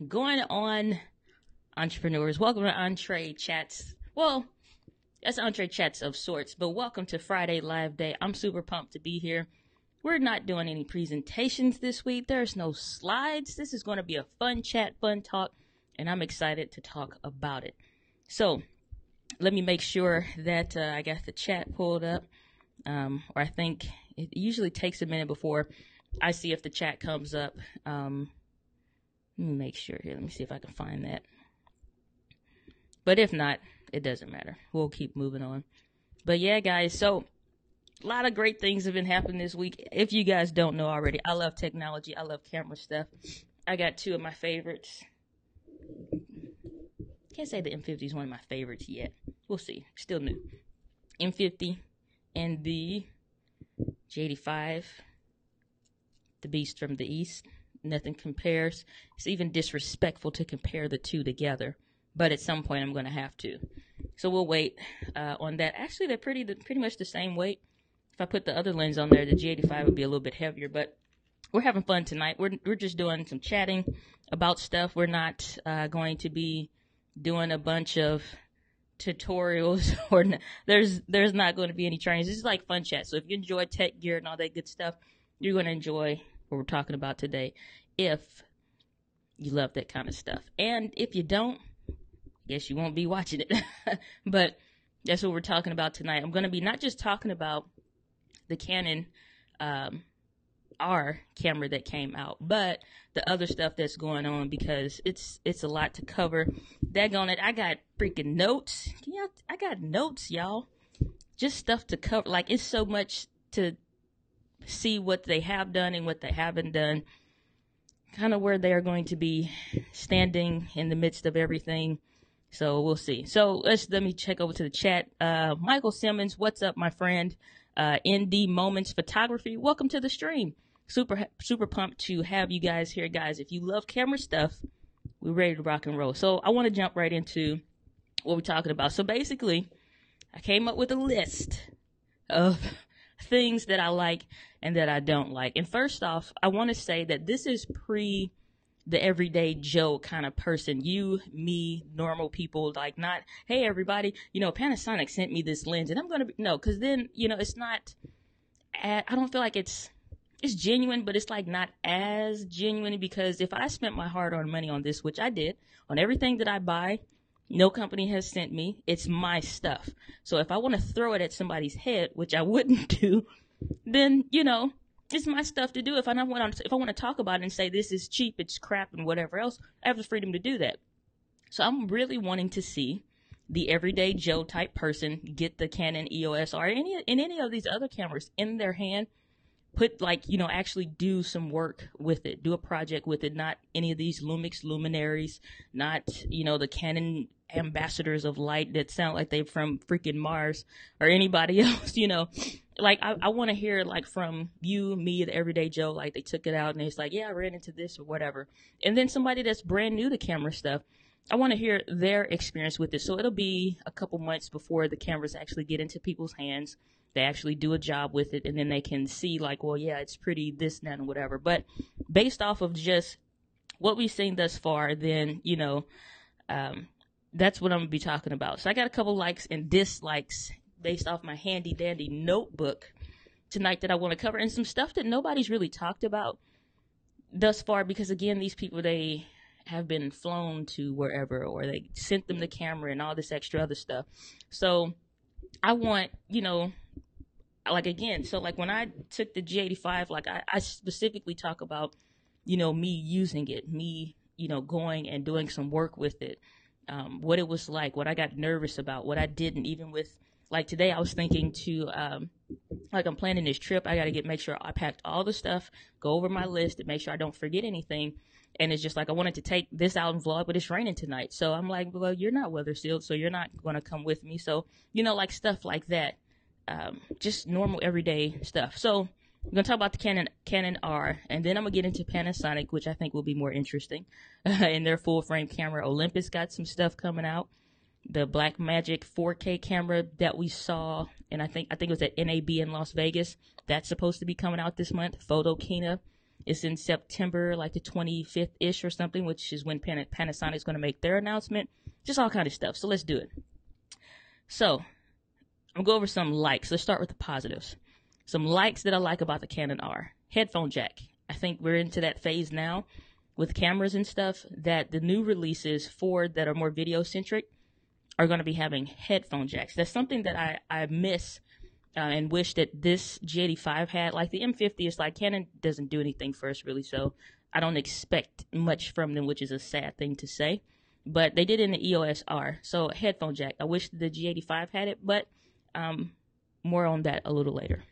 going on, entrepreneurs? Welcome to Entree Chats. Well, that's Entree Chats of sorts, but welcome to Friday Live Day. I'm super pumped to be here. We're not doing any presentations this week. There's no slides. This is going to be a fun chat, fun talk, and I'm excited to talk about it. So let me make sure that I got the chat pulled up, or I think it usually takes a minute before I see if the chat comes up. Let me make sure here. Let me see if I can find that. But if not, it doesn't matter. We'll keep moving on. But yeah, guys, so a lot of great things have been happening this week. If you guys don't know already, I love technology. I love camera stuff. I got two of my favorites. Can't say the M50 is one of my favorites yet. We'll see. Still new. M50 and the J85. The beast from the east. Nothing compares. It's even disrespectful to compare the two together. But at some point, I'm going to have to. So we'll wait on that. Actually, they're pretty much the same weight. If I put the other lens on there, the J85 would be a little bit heavier. But we're having fun tonight. We're just doing some chatting about stuff. We're not going to be doing a bunch of tutorials. Or there's not going to be any trainings. This is like fun chat. So if you enjoy tech gear and all that good stuff, you're going to enjoy what we're talking about today. If you love that kind of stuff. And if you don't, guess you won't be watching it. But that's what we're talking about tonight. I'm going to be not just talking about the Canon R camera that came out, but the other stuff that's going on, because it's a lot to cover. Daggone it, I got freaking notes. I got notes, y'all. Just stuff to cover. Like, it's so much to see what they have done and what they haven't done. Kind of where they are going to be standing in the midst of everything. So we'll see. So let me check over to the chat. Michael Simmons, what's up, my friend? ND Moments Photography, welcome to the stream. Super pumped to have you guys here, guys. If you love camera stuff, we're ready to rock and roll. So I want to jump right into what we're talking about. So basically, I came up with a list of things that I like and that I don't like. And first off, I want to say that this is pre the everyday Joe kind of person. You, me, normal people, like, not, hey, everybody, Panasonic sent me this lens and I'm going to be, no, because then, it's not, I don't feel like it's genuine, but it's like not as genuine, because if I spent my hard-earned money on this, which I did, on everything that I buy, no company has sent me, it's my stuff. So if I want to throw it at somebody's head, which I wouldn't do, then, it's my stuff to do. If I want to talk about it and say this is cheap, it's crap, and whatever else, I have the freedom to do that. So I'm really wanting to see the everyday Joe type person get the Canon EOS or any of these other cameras in their hand, put actually do some work with it, do a project with it, not any of these Lumix luminaries, not, the Canon ambassadors of light that sound like they're from freaking Mars or anybody else, Like, I want to hear, from you, me, the everyday Joe, like, they took it out and it's like, yeah, I ran into this or whatever. And then somebody that's brand new to camera stuff, I want to hear their experience with it. So it'll be a couple months before the cameras actually get into people's hands. They actually do a job with it, and then they can see, well, yeah, it's pretty, this, that, and whatever. But based off of just what we've seen thus far, then, that's what I'm going to be talking about. So I got a couple likes and dislikes based off my handy dandy notebook tonight that I want to cover, and some stuff that nobody's really talked about thus far, because again, these people, they have been flown to wherever, or they sent them the camera and all this extra other stuff. So I want, again, so when I took the G85, I specifically talk about, me using it, me, going and doing some work with it, what it was like, what I got nervous about, what I didn't, even with, today I was thinking to, I'm planning this trip. I got to make sure I packed all the stuff, go over my list and make sure I don't forget anything. And it's just I wanted to take this out and vlog, but it's raining tonight. So I'm like, well, you're not weather sealed, so you're not going to come with me. So, stuff like that. Just normal everyday stuff. So I'm going to talk about the Canon R, and then I'm going to get into Panasonic, which I think will be more interesting. In their full frame camera, Olympus got some stuff coming out. The Blackmagic 4K camera that we saw, and I think it was at NAB in Las Vegas, that's supposed to be coming out this month. Photokina It's in September, like the 25th-ish or something, which is when Panasonic's going to make their announcement. Just all kind of stuff. So let's do it. So I'm going to go over some likes. Let's start with the positives. Some likes that I like about the Canon R. Headphone jack. I think we're into that phase now with cameras and stuff that the new releases for that are more video-centric are going to be having headphone jacks. That's something that I miss and wish that this G85 had. Like the M50 is like Canon doesn't do anything for us really, so I don't expect much from them, which is a sad thing to say. But they did in the EOS R, so headphone jack. I wish the G85 had it, but more on that a little later.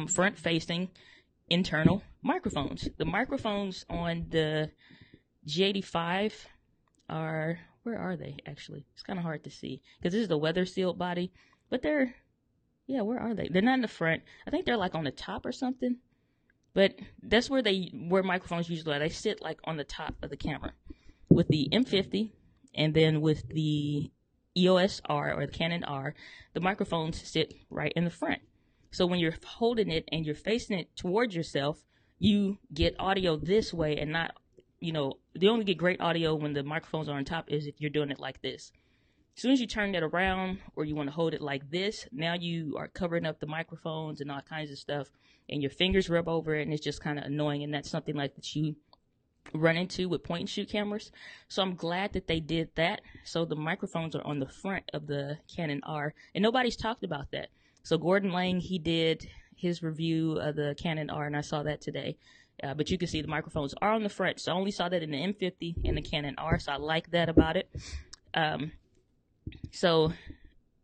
Front-facing internal microphones. The microphones on the G85 are, where are they actually? It's kind of hard to see because this is the weather sealed body, but they're, yeah, where are they? They're not in the front. I think they're like on the top or something, but that's where microphones usually are. They sit like on the top of the camera. With the M50 and then with the EOS R or the Canon R, the microphones sit right in the front. So when you're holding it and you're facing it towards yourself, you get audio this way and not, you only get great audio when the microphones are on top is if you're doing it like this. As soon as you turn that around or you want to hold it like this, now you are covering up the microphones and all kinds of stuff and your fingers rub over it and it's just kind of annoying, and that's something like that you run into with point and shoot cameras. So I'm glad that they did that. So the microphones are on the front of the Canon R and nobody's talked about that. So Gordon Lang, he did his review of the Canon R and I saw that today. But you can see the microphones are on the front. So I only saw that in the M50 and the Canon R. So I like that about it. So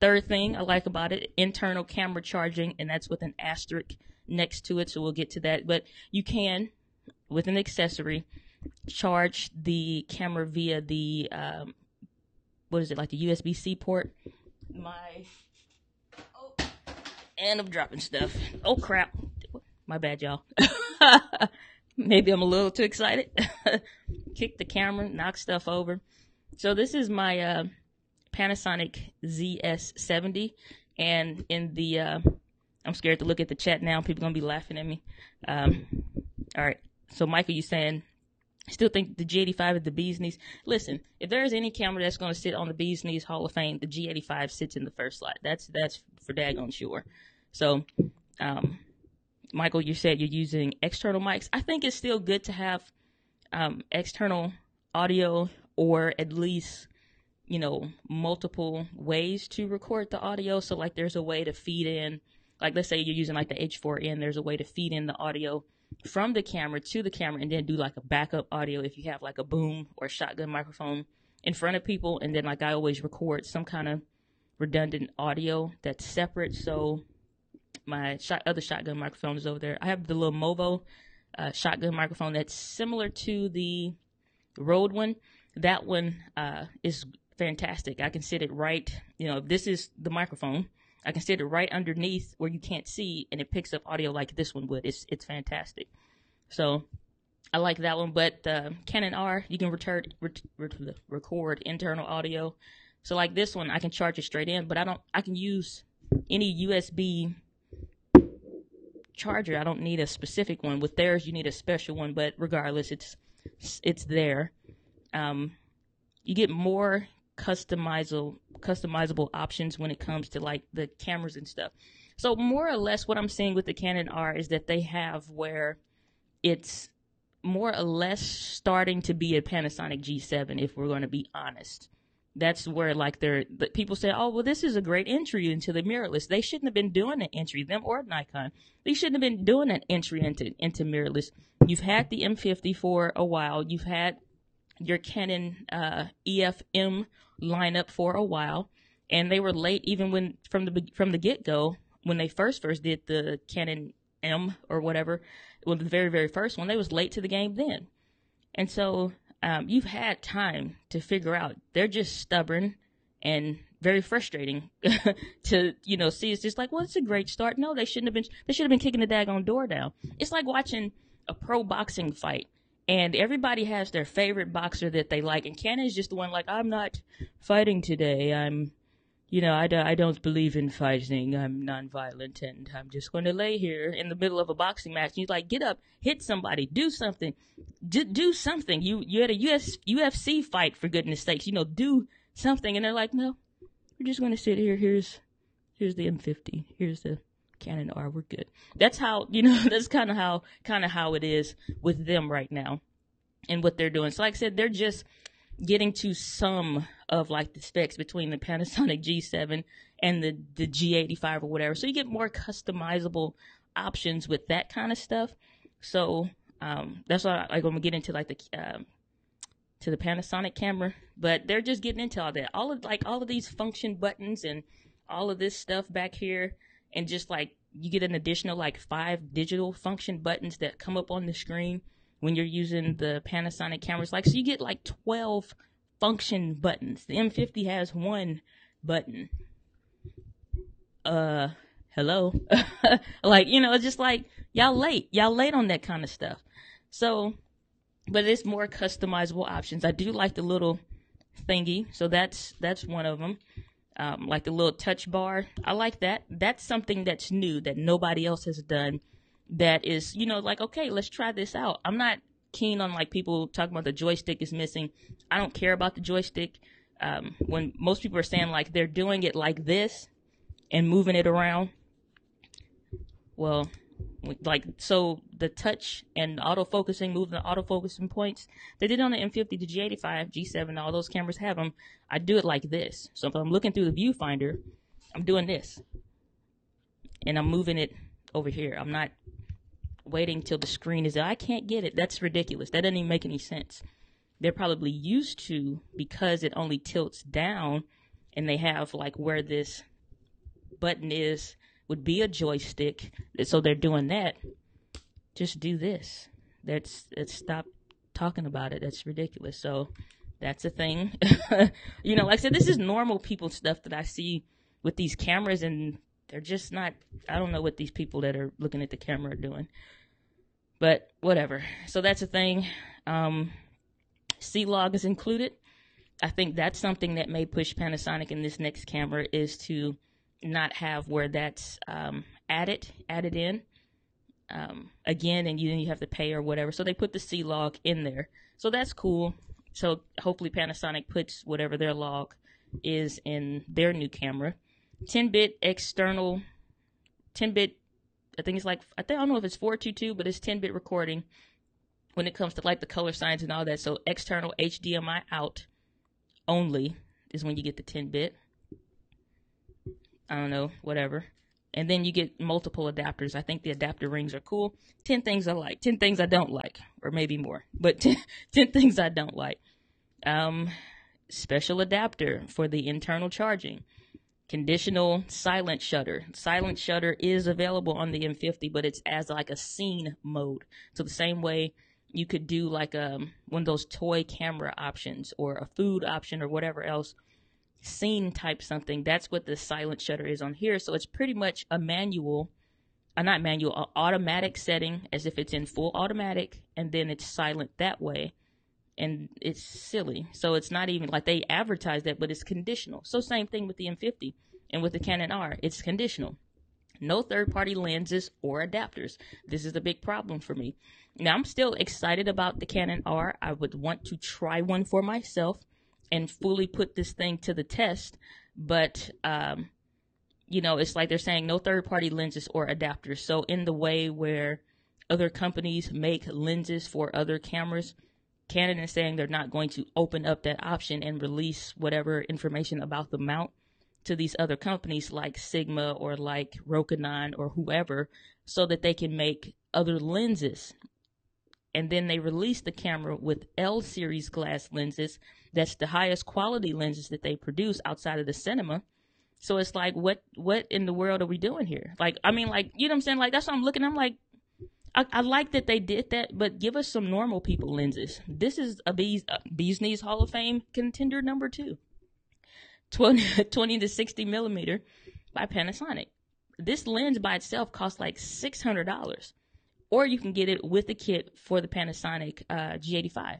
third thing I like about it, internal camera charging, and that's with an asterisk next to it. So we'll get to that. But you can, with an accessory, charge the camera via the, what is it, like the USB-C port? And I'm dropping stuff. Oh, crap. My bad, y'all. Maybe I'm a little too excited. Kick the camera, knock stuff over. So this is my Panasonic ZS70. And in the, I'm scared to look at the chat now. People are going to be laughing at me. All right. So, Michael, you saying, still think the G85 is the bee's knees? Listen, if there's any camera that's going to sit on the bee's knees Hall of Fame, the G85 sits in the first slot. That's for daggone sure. So, Michael, you said you're using external mics. I think it's still good to have external audio, or at least, multiple ways to record the audio. So, like, there's a way to feed in, like, let's say you're using like the H4n, there's a way to feed in the audio from the camera to the camera and then do like a backup audio if you have like a boom or shotgun microphone in front of people. And then, like, I always record some kind of redundant audio that's separate. So my other shotgun microphone is over there. I have the little Movo shotgun microphone that's similar to the Rode one. That one is fantastic. I can sit it right, if this is the microphone, I can sit it right underneath where you can't see, and it picks up audio like this one would. It's fantastic. So I like that one. But Canon R, you can record internal audio. So like this one, I can charge it straight in, but I can use any USB charger. I don't need a specific one. With theirs, you need a special one, but regardless, it's there. You get more customizable options when it comes to like the cameras and stuff. So more or less what I'm seeing with the Canon R is that they have where it's more or less starting to be a Panasonic G7, if we're going to be honest. That's where like people say, oh, well, this is a great entry into the mirrorless. They shouldn't have been doing an entry, them or Nikon. They shouldn't have been doing an entry into mirrorless. You've had the M50 for a while. You've had your Canon EF-M lineup for a while, and they were late even when from the get-go when they first did the Canon M or whatever, well, the very, very first one. They was late to the game then. And so you've had time to figure out. They're just stubborn and very frustrating to, see. It's just like, well, it's a great start. No, they should have been kicking the daggone door down. It's like watching a pro boxing fight, and everybody has their favorite boxer that they like, and Canon is just the one like, I'm not fighting today. I'm, I don't believe in fighting. I'm nonviolent, and I'm just going to lay here in the middle of a boxing match. And he's like, get up, hit somebody, do something, do something. You had a UFC fight, for goodness sakes. Do something. And they're like, no, we're just going to sit here. Here's the M50. Here's the Canon R. We're good. That's how, that's kind of how it is with them right now, and what they're doing. So, like I said, they're just getting to some of like the specs between the Panasonic G7 and the G85 or whatever. So you get more customizable options with that kind of stuff. So that's why I'm going to get into like to the Panasonic camera, but they're just getting into all that. All of these function buttons and all of this stuff back here, and just like you get an additional like 5 digital function buttons that come up on the screen when you're using the Panasonic cameras. Like, so you get like 12 function buttons. The M50 has 1 button. Hello? Like, it's just like, y'all late on that kind of stuff. So, but it's more customizable options. I do like the little thingy. So that's one of them. Like the little touch bar. I like that. That's something that's new that nobody else has done. That is, like, okay, let's try this out. I'm not keen on like people talking about the joystick is missing. I don't care about the joystick. When most people are saying like they're doing it like this and moving it around. Well, like, so the touch and autofocusing, moving the autofocusing points, they did on the M50, the G85, G7, all those cameras have them. I do it like this. So if I'm looking through the viewfinder, I'm doing this. And I'm moving it over here. I'm not waiting till the screen is there. I can't get it. That's ridiculous. That doesn't even make any sense. They're probably used to, because it only tilts down, and they have like where this button is would be a joystick. So they're doing that. Just do this. Let's stop talking about it. That's ridiculous. So that's a thing. Like I said, this is normal people stuff that I see with these cameras, and they're just not, I don't know what these people that are looking at the camera are doing. But whatever. So that's a thing. C-Log is included. I think that's something that may push Panasonic in this next camera, is to not have where that's added in again, and then you have to pay or whatever. So they put the C-Log in there. So that's cool. So hopefully Panasonic puts whatever their log is in their new camera. 10-bit external, 10-bit, I don't know if it's 422, but it's 10-bit recording when it comes to like the color signs and all that. So external HDMI out only is when you get the 10-bit. I don't know, whatever. And then you get multiple adapters. I think the adapter rings are cool. 10 things I like, 10 things I don't like, or maybe more, but 10 things I don't like. Special adapter for the internal charging. Conditional silent shutter. Silent shutter is available on the M50, but it's as like a scene mode. So the same way you could do like one of those toy camera options or a food option or whatever else, scene type something. That's what the silent shutter is on here. So it's pretty much a automatic setting, as if it's in full automatic, and then it's silent that way. And it's silly. So it's not even like they advertise that, but it's conditional. So same thing with the M50 and with the Canon R. It's conditional. No third-party lenses or adapters. This is a big problem for me. Now, I'm still excited about the Canon R. I would want to try one for myself and fully put this thing to the test. But, it's like they're saying no third-party lenses or adapters. So in the way where other companies make lenses for other cameras, Canon is saying they're not going to open up that option and release whatever information about the mount to these other companies like Sigma or like Rokinon or whoever, so that they can make other lenses. And then they release the camera with L series glass lenses. That's the highest quality lenses that they produce outside of the cinema. So it's like, what in the world are we doing here? Like, I mean, like, you know what I'm saying? Like, that's what I'm looking. I'm like, I like that they did that, but give us some normal people lenses. This is a Bee's Knees Hall of Fame contender number 2. 20 to 60 millimeter by Panasonic. This lens by itself costs like $600, or you can get it with the kit for the Panasonic G85.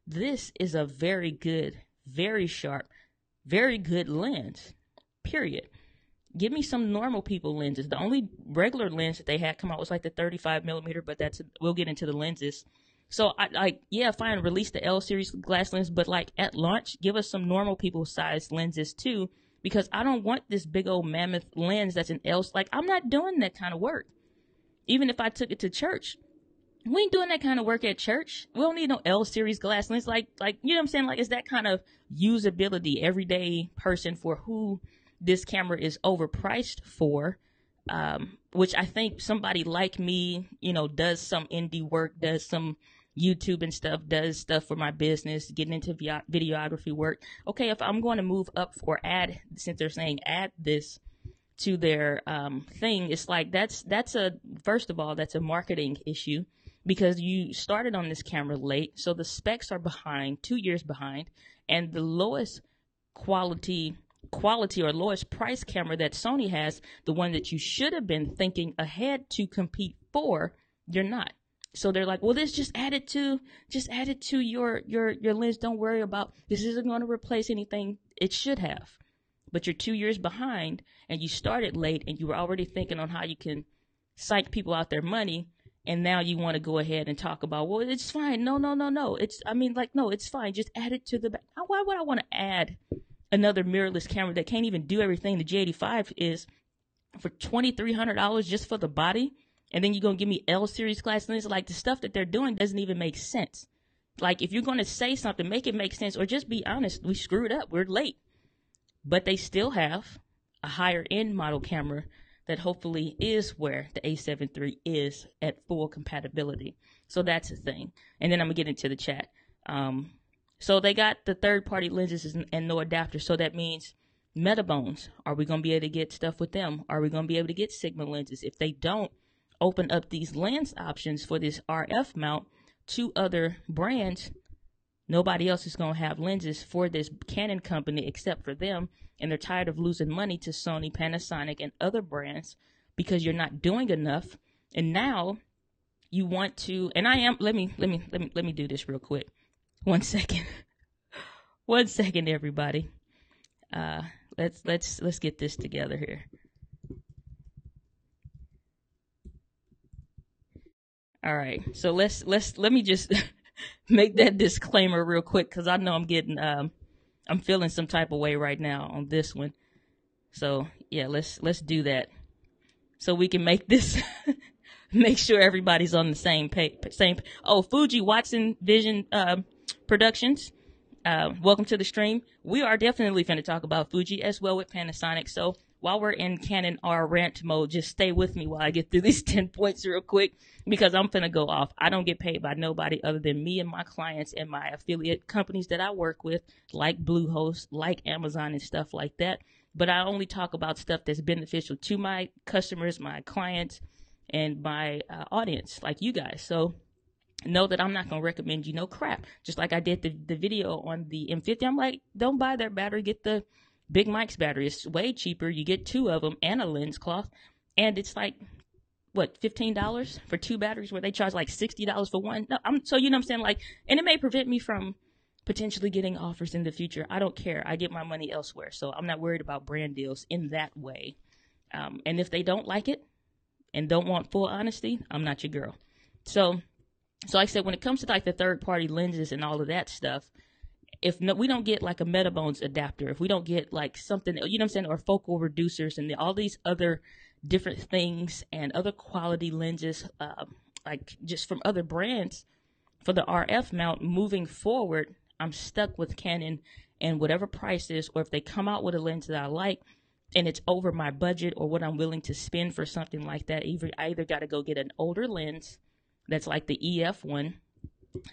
This is a very good, very sharp, very good lens. period. Give me some normal people lenses. The only regular lens that they had come out was like the 35 millimeter, but we'll get into the lenses. So fine, release the L series glass lens, but like at launch, give us some normal people size lenses too, because I don't want this big old mammoth lens that's an L. Like, I'm not doing that kind of work. Even if I took it to church, we ain't doing that kind of work at church. We don't need no L series glass lens. Like, you know what I'm saying? Like, it's that kind of usability, everyday person for who this camera is overpriced for, which I think somebody like me, does some indie work, does some YouTube and stuff, does stuff for my business, getting into videography work. Okay, if I'm going to move up or add, since they're saying add this to their thing, it's like first of all, that's a marketing issue, because you started on this camera late, so the specs are behind, 2 years behind, and the lowest quality or lowest price camera that Sony has, the one that you should have been thinking ahead to compete for, you're not. So they're like, well, just add it to your lens. Don't worry about, this isn't going to replace anything it should have. But you're 2 years behind, and you started late, and you were already thinking on how you can psych people out their money, and now you want to go ahead and talk about, well, it's fine. No. No, it's fine. Just add it to the back. Why would I want to add another mirrorless camera that can't even do everything the G85 is for $2,300 just for the body? And then you're going to give me L series glass lenses? Like, the stuff that they're doing doesn't even make sense. Like, if you're going to say something, make it make sense, or just be honest. We screwed up. We're late. But they still have a higher end model camera that hopefully is where the A7 III is at full compatibility. So that's the thing. And then I'm going to get into the chat. So they got the third-party lenses and no adapter. So that means Metabones. Are we going to be able to get stuff with them? Are we going to be able to get Sigma lenses? If they don't open up these lens options for this RF mount to other brands, nobody else is going to have lenses for this Canon company except for them. And they're tired of losing money to Sony, Panasonic, and other brands because you're not doing enough. And now you want to, and I am, let me do this real quick. 1 second. 1 second, everybody. Let's get this together here. All right. So let me just make that disclaimer real quick, because I know I'm feeling some type of way right now on this one. So yeah, let's do that so we can make this make sure everybody's on the same page. Oh, Fuji Watson Vision Productions. Welcome to the stream. We are definitely going to talk about Fuji as well with Panasonic. So while we're in Canon R rant mode, just stay with me while I get through these 10 points real quick, because I'm finna go off. I don't get paid by nobody other than me and my clients and my affiliate companies that I work with, like Bluehost, like Amazon and stuff like that. But I only talk about stuff that's beneficial to my customers, my clients, and my audience, like you guys. So know that I'm not going to recommend you no crap. Just like I did the video on the M50. I'm like, don't buy their battery. Get the Big Mike's battery. It's way cheaper. You get 2 of them and a lens cloth. And it's like, what, $15 for 2 batteries, where they charge like $60 for one? No, so you know what I'm saying? Like, and it may prevent me from potentially getting offers in the future. I don't care. I get my money elsewhere. So I'm not worried about brand deals in that way. And if they don't like it and don't want full honesty, I'm not your girl. So like I said, when it comes to like the third-party lenses and all of that stuff, if we don't get like a Metabones adapter, if we don't get like something, you know what I'm saying, or focal reducers and all these other different things and other quality lenses, like just from other brands for the RF mount moving forward, I'm stuck with Canon and whatever price is, or if they come out with a lens that I like and it's over my budget or what I'm willing to spend for something like that, I either got to go get an older lens that's like the EF one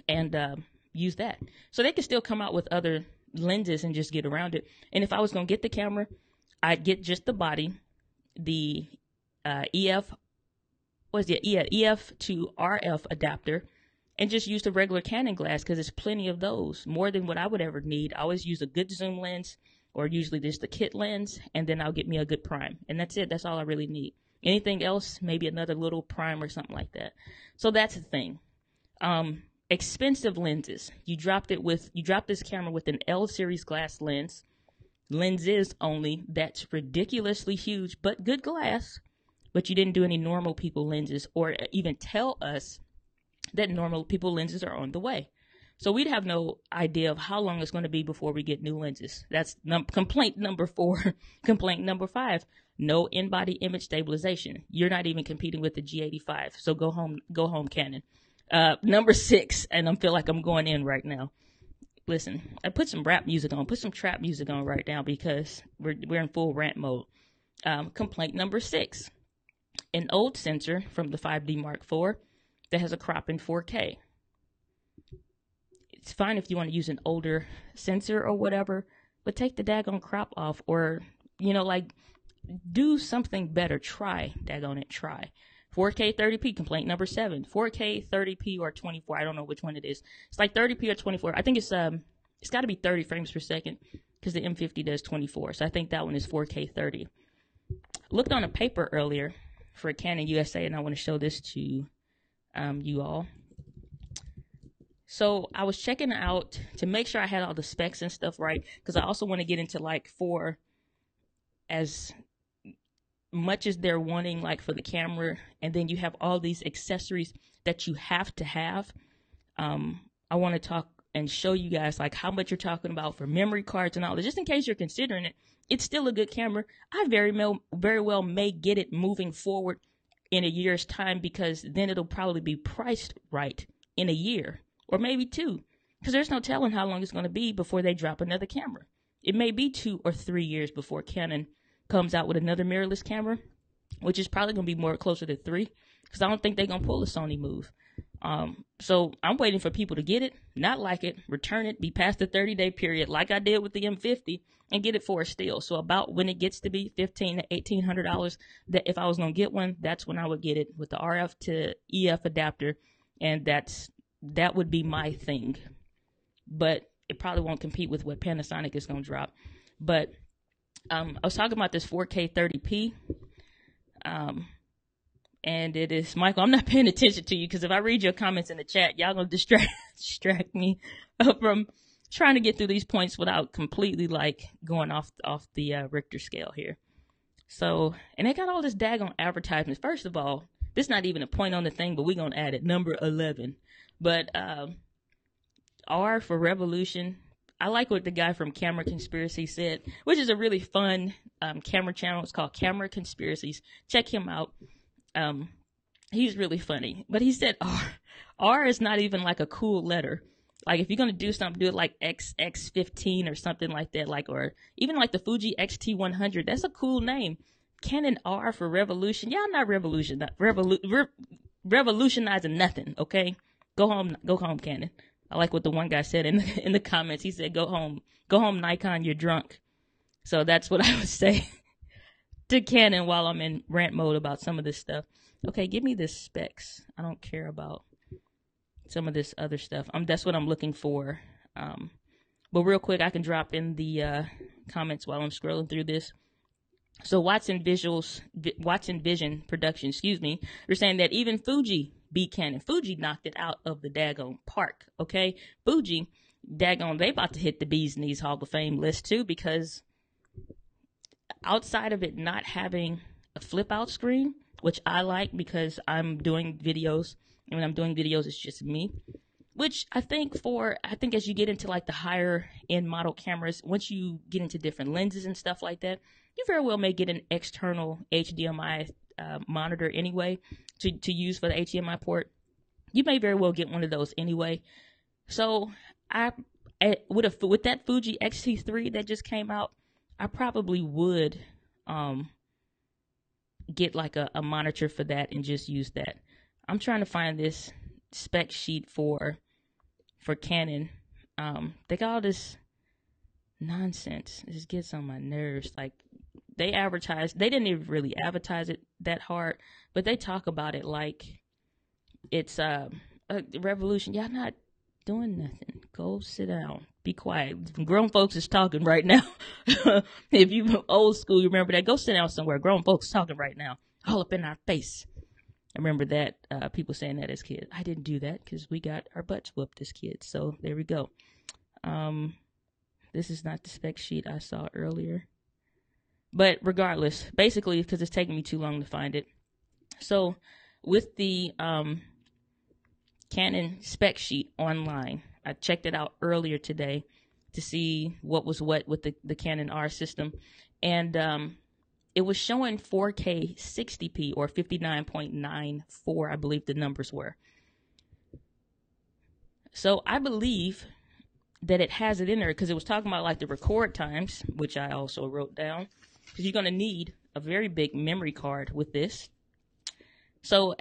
and use that. So they can still come out with other lenses and just get around it. And if I was going to get the camera, I'd get just the body, the EF to RF adapter, and just use the regular Canon glass, because there's plenty of those, more than what I would ever need. I always use a good zoom lens, or usually just the kit lens, and then I'll get me a good prime. And that's it. That's all I really need. Anything else, maybe another little prime or something like that. So that's the thing. Expensive lenses. You drop this camera with an L series glass lens. lenses only that's ridiculously huge, but good glass, but you didn't do any normal people lenses or even tell us that normal people lenses are on the way. So we'd have no idea of how long it's going to be before we get new lenses. That's complaint number 4. Complaint number 5, no in-body image stabilization. You're not even competing with the G85. So go home, Canon. Number 6, and I feel like I'm going in right now. Listen, I put some rap music on, put some trap music on right now because we're in full rant mode. Complaint number 6, an old sensor from the 5D Mark IV that has a crop in 4K. It's fine if you want to use an older sensor or whatever, but take the daggone crop off, or, like, do something better. Try, daggone it, try. 4K 30p, complaint number 7. 4K 30p or 24, I don't know which one it is. It's like 30p or 24. I think it's got to be 30 frames per second because the M50 does 24. So I think that one is 4K 30. Looked on a paper earlier for Canon USA, and I want to show this to you all. So I was checking out to make sure I had all the specs and stuff right, because I also want to get into, like, for as much as they're wanting, like, for the camera, and then you have all these accessories that you have to have. I want to talk and show you guys, like, how much you're talking about for memory cards and all that, just in case you're considering it. It's still a good camera. I very well may get it moving forward in a year's time, because then it'll probably be priced right in a year. Or maybe 2, because there's no telling how long it's going to be before they drop another camera. It may be 2 or 3 years before Canon comes out with another mirrorless camera, which is probably going to be more closer to 3, because I don't think they're going to pull a Sony move. So I'm waiting for people to get it, not like it, return it, be past the 30-day period like I did with the M50, and get it for a steal. So about when it gets to be $1,500 to $1,800, that if I was going to get one, that's when I would get it, with the RF to EF adapter, and that would be my thing. But it probably won't compete with what Panasonic is going to drop. But I was talking about this 4K 30p. And it is, Michael, I'm not paying attention to you, because if I read your comments in the chat, y'all going to distract me from trying to get through these points without completely, like, going off the Richter scale here. So, and they got all this daggone advertisements. First of all, this is not even a point on the thing, but we're going to add it. Number 11. But R for Revolution. I like what the guy from Camera Conspiracy said, which is a really fun camera channel. It's called Camera Conspiracies. Check him out. He's really funny. But he said R is not even like a cool letter. Like, if you're going to do something, do it like XX15 or something like that. Like, or even like the Fuji XT100. That's a cool name. Canon R for Revolution. Y'all not revolutionizing nothing, okay? Go home, Canon. I like what the one guy said in the comments. He said, go home, Nikon, you're drunk. So that's what I would say to Canon while I'm in rant mode about some of this stuff. Okay, give me the specs. I don't care about some of this other stuff. That's what I'm looking for. But real quick, I can drop in the comments while I'm scrolling through this. So Watson Vision Production, they're saying that even Fuji beat Canon. Fuji knocked it out of the daggone park, okay? Fuji, daggone, they about to hit the bee's knees Hall of Fame list too, because outside of it not having a flip out screen, which I like because I'm doing videos, and when I'm doing videos, it's just me. Which I think as you get into like the higher end model cameras, once you get into different lenses and stuff like that, you very well may get an external HDMI monitor anyway to use for the HDMI port. You may very well get one of those anyway. So with that Fuji X-T3 that just came out, I probably would get like a monitor for that and just use that. I'm trying to find this spec sheet for Canon. They got all this nonsense. It just gets on my nerves. Like, they didn't even really advertise it that hard, but they talk about it like it's a revolution. Y'all not doing nothing. Go sit down. Be quiet. Grown folks is talking right now. If you old school, you remember that. Go sit down somewhere. Grown folks talking right now. All up in our face. I remember that, people saying that as kids. I didn't do that because we got our butts whooped as kids. So there we go. This is not the spec sheet I saw earlier. But regardless, basically, because it's taking me too long to find it. So with the Canon spec sheet online, I checked it out earlier today to see what was what with the Canon R system. And it was showing 4K 60p or 59.94, I believe the numbers were. So I believe that it has it in there because it was talking about like the record times, which I also wrote down, because you're going to need a very big memory card with this. So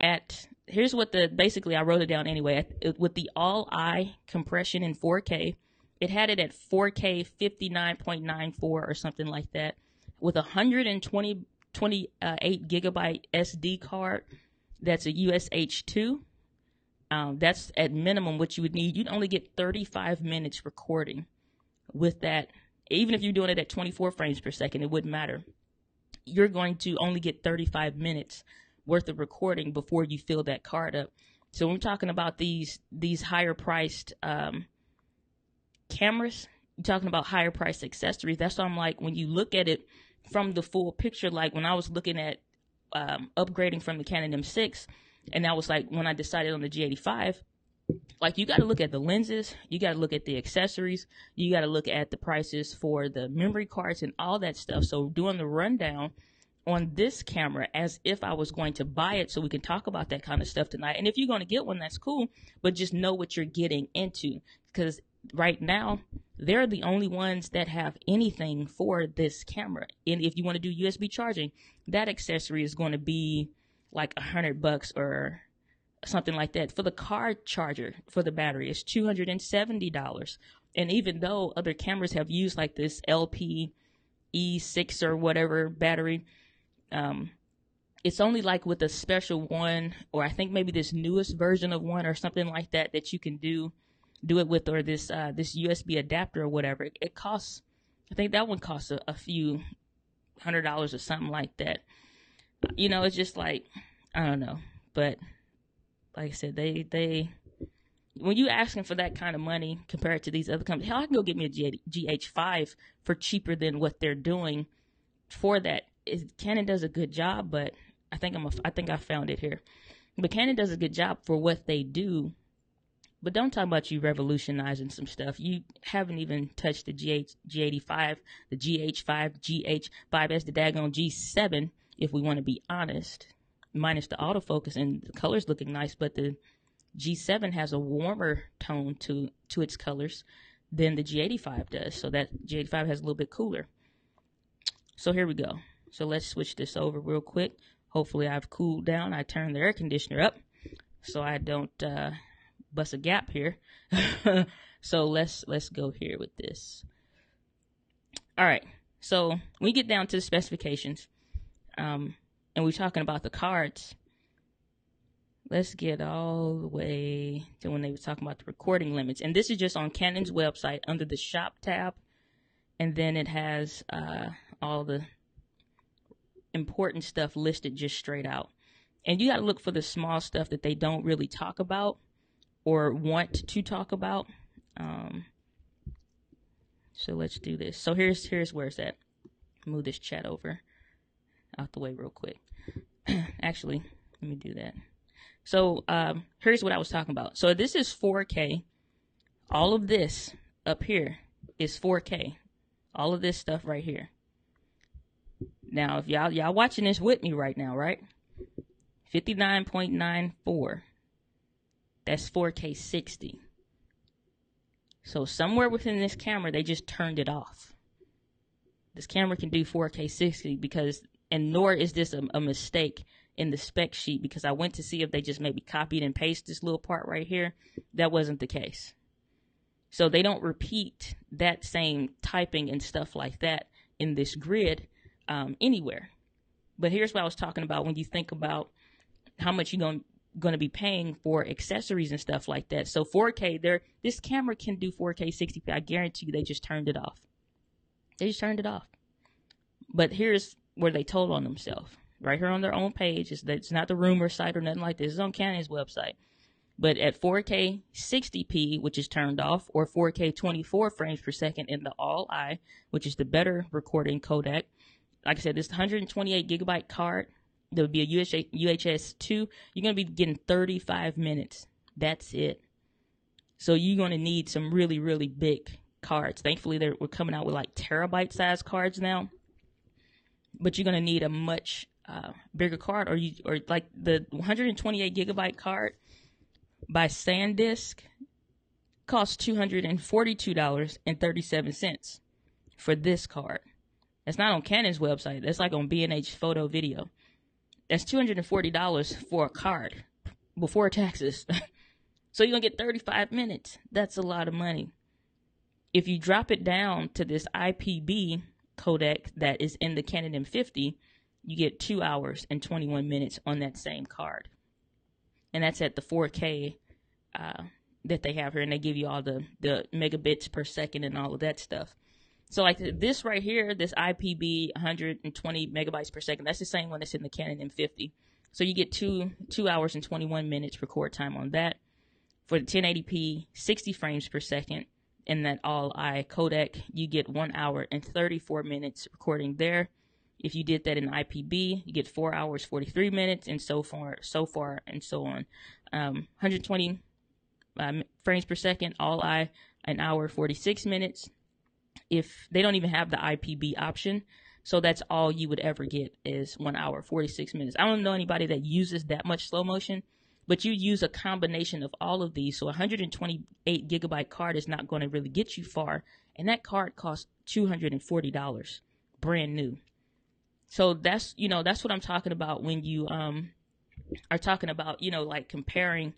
here's what basically I wrote it down anyway. With the all-eye compression in 4K, it had it at 4K 59.94 or something like that, with 128 gigabyte SD card. That's a USH2. That's at minimum what you would need. You'd only get 35 minutes recording with that. Even if you're doing it at 24 frames per second, it wouldn't matter. You're going to only get 35 minutes worth of recording before you fill that card up. So when we're talking about these higher priced cameras, you're talking about higher priced accessories. That's why I'm like, when you look at it from the full picture, like when I was looking at upgrading from the Canon M6, and that was like when I decided on the G85, like you got to look at the lenses, you got to look at the accessories, you got to look at the prices for the memory cards and all that stuff. So doing the rundown on this camera as if I was going to buy it, so we can talk about that kind of stuff tonight. And if you're going to get one, that's cool, but just know what you're getting into, because right now they're the only ones that have anything for this camera. And if you want to do USB charging, that accessory is going to be like $100 or something like that. For the car charger for the battery, it's $270. And even though other cameras have used like this LP E6 or whatever battery, it's only like with a special one, or I think maybe this newest version of one or something like that that you can do it with, or this USB adapter or whatever. It costs, I think that one costs a few $100 or something like that. You know, it's just like, I don't know. But like I said, they when you asking for that kind of money compared to these other companies, hell, I can go get me a GH5 for cheaper than what they're doing for that. Canon does a good job, but I think I found it here. But Canon does a good job for what they do. But don't talk about you revolutionizing some stuff. You haven't even touched the G85, the GH5, GH5S, the daggone G7, if we want to be honest, minus the autofocus and the colors looking nice. But the G7 has a warmer tone to its colors than the G85 does. So that G85 has a little bit cooler. So here we go. So let's switch this over real quick. Hopefully I've cooled down. I turned the air conditioner up so I don't bust a gap here. So let's go here with this. All right. So when we get down to the specifications, and we're talking about the cards, let's get all the way to when they were talking about the recording limits. And this is just on Canon's website under the shop tab. And then it has all the important stuff listed just straight out. And you got to look for the small stuff that they don't really talk about or want to talk about. So let's do this. So here's where it's at. Move this chat over out the way real quick. Actually, let me do that. So here's what I was talking about. So this is 4K. All of this up here is 4K. All of this stuff right here. Now, if y'all watching this with me right now, right? 59.94. That's 4K 60. So somewhere within this camera, they just turned it off. This camera can do 4K 60 because, and nor is this a mistake in the spec sheet, because I went to see if they just maybe copied and pasted this little part right here. That wasn't the case. So they don't repeat that same typing and stuff like that in this grid anywhere. But here's what I was talking about when you think about how much you're going to be paying for accessories and stuff like that. So 4K, this camera can do 4K 60p. I guarantee you they just turned it off. They just turned it off. But here's where they told on themselves. Right here on their own page. It's not the rumor site or nothing like this. It's on Canon's website. But at 4K 60p, which is turned off, or 4K 24 frames per second in the all-I, which is the better recording codec. Like I said, this 128 gigabyte card, there would be a UHS 2. You're going to be getting 35 minutes. That's it. So you're going to need some really, really big cards. Thankfully, we're coming out with like terabyte size cards now. But you're going to need a much bigger card, or like the 128 gigabyte card by SanDisk costs $242.37 for this card. That's not on Canon's website. That's like on B&H Photo Video. That's $240 for a card before taxes. So you're going to get 35 minutes. That's a lot of money. If you drop it down to this IPB codec that is in the Canon M50, you get 2 hours and 21 minutes on that same card. And that's at the 4K that they have here. And they give you all the megabits per second and all of that stuff. So like this right here, this IPB 120 megabytes per second, that's the same one that's in the Canon M50. So you get 2 hours and 21 minutes record time on that. For the 1080p 60 frames per second in that all-I codec, you get 1 hour and 34 minutes recording there. If you did that in IPB, you get 4 hours 43 minutes, and so far and so on. 120 frames per second, all-I, an hour 46 minutes. If they don't even have the IPB option, so that's all you would ever get is 1 hour 46 minutes. I don't know anybody that uses that much slow motion, but you use a combination of all of these. So a 128 gigabyte card is not going to really get you far, and that card costs $240 brand new. So that's what I'm talking about when you are talking about, like comparing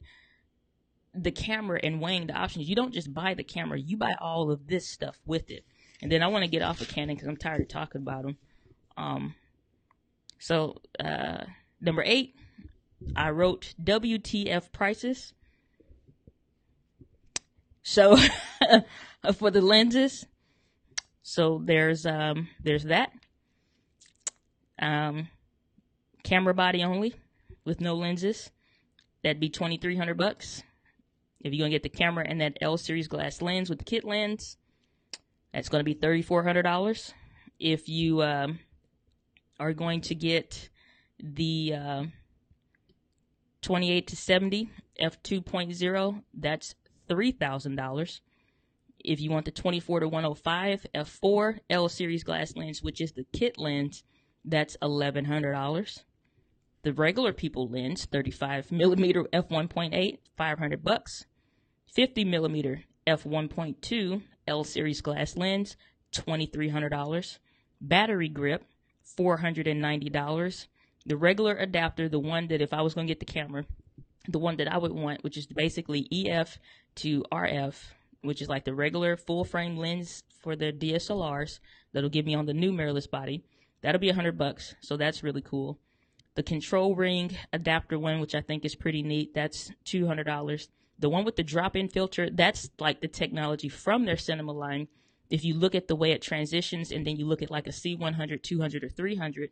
the camera and weighing the options. You don't just buy the camera, you buy all of this stuff with it. And then I want to get off of Canon because I'm tired of talking about them. Number 8, I wrote WTF prices. So for the lenses, so there's that. Camera body only with no lenses, that'd be $2,300. If you're gonna get the camera and that L series glass lens with the kit lens, that's gonna be $3,400. If you are going to get the 28 to 70 f2.0, that's $3,000. If you want the 24 to 105 f4 L series glass lens, which is the kit lens, that's $1,100. The regular people lens, 35 millimeter f1.8, $500. 50 millimeter f1.2 L series glass lens, $2,300. Battery grip, $490. The regular adapter, the one that if I was going to get the camera, the one that I would want, which is basically EF to RF, which is like the regular full frame lens for the DSLRs that'll give me on the new mirrorless body, that'll be $100. So that's really cool. The control ring adapter one, which I think is pretty neat, that's $200. The one with the drop-in filter, that's like the technology from their cinema line. If you look at the way it transitions and then you look at like a C100, 200, or 300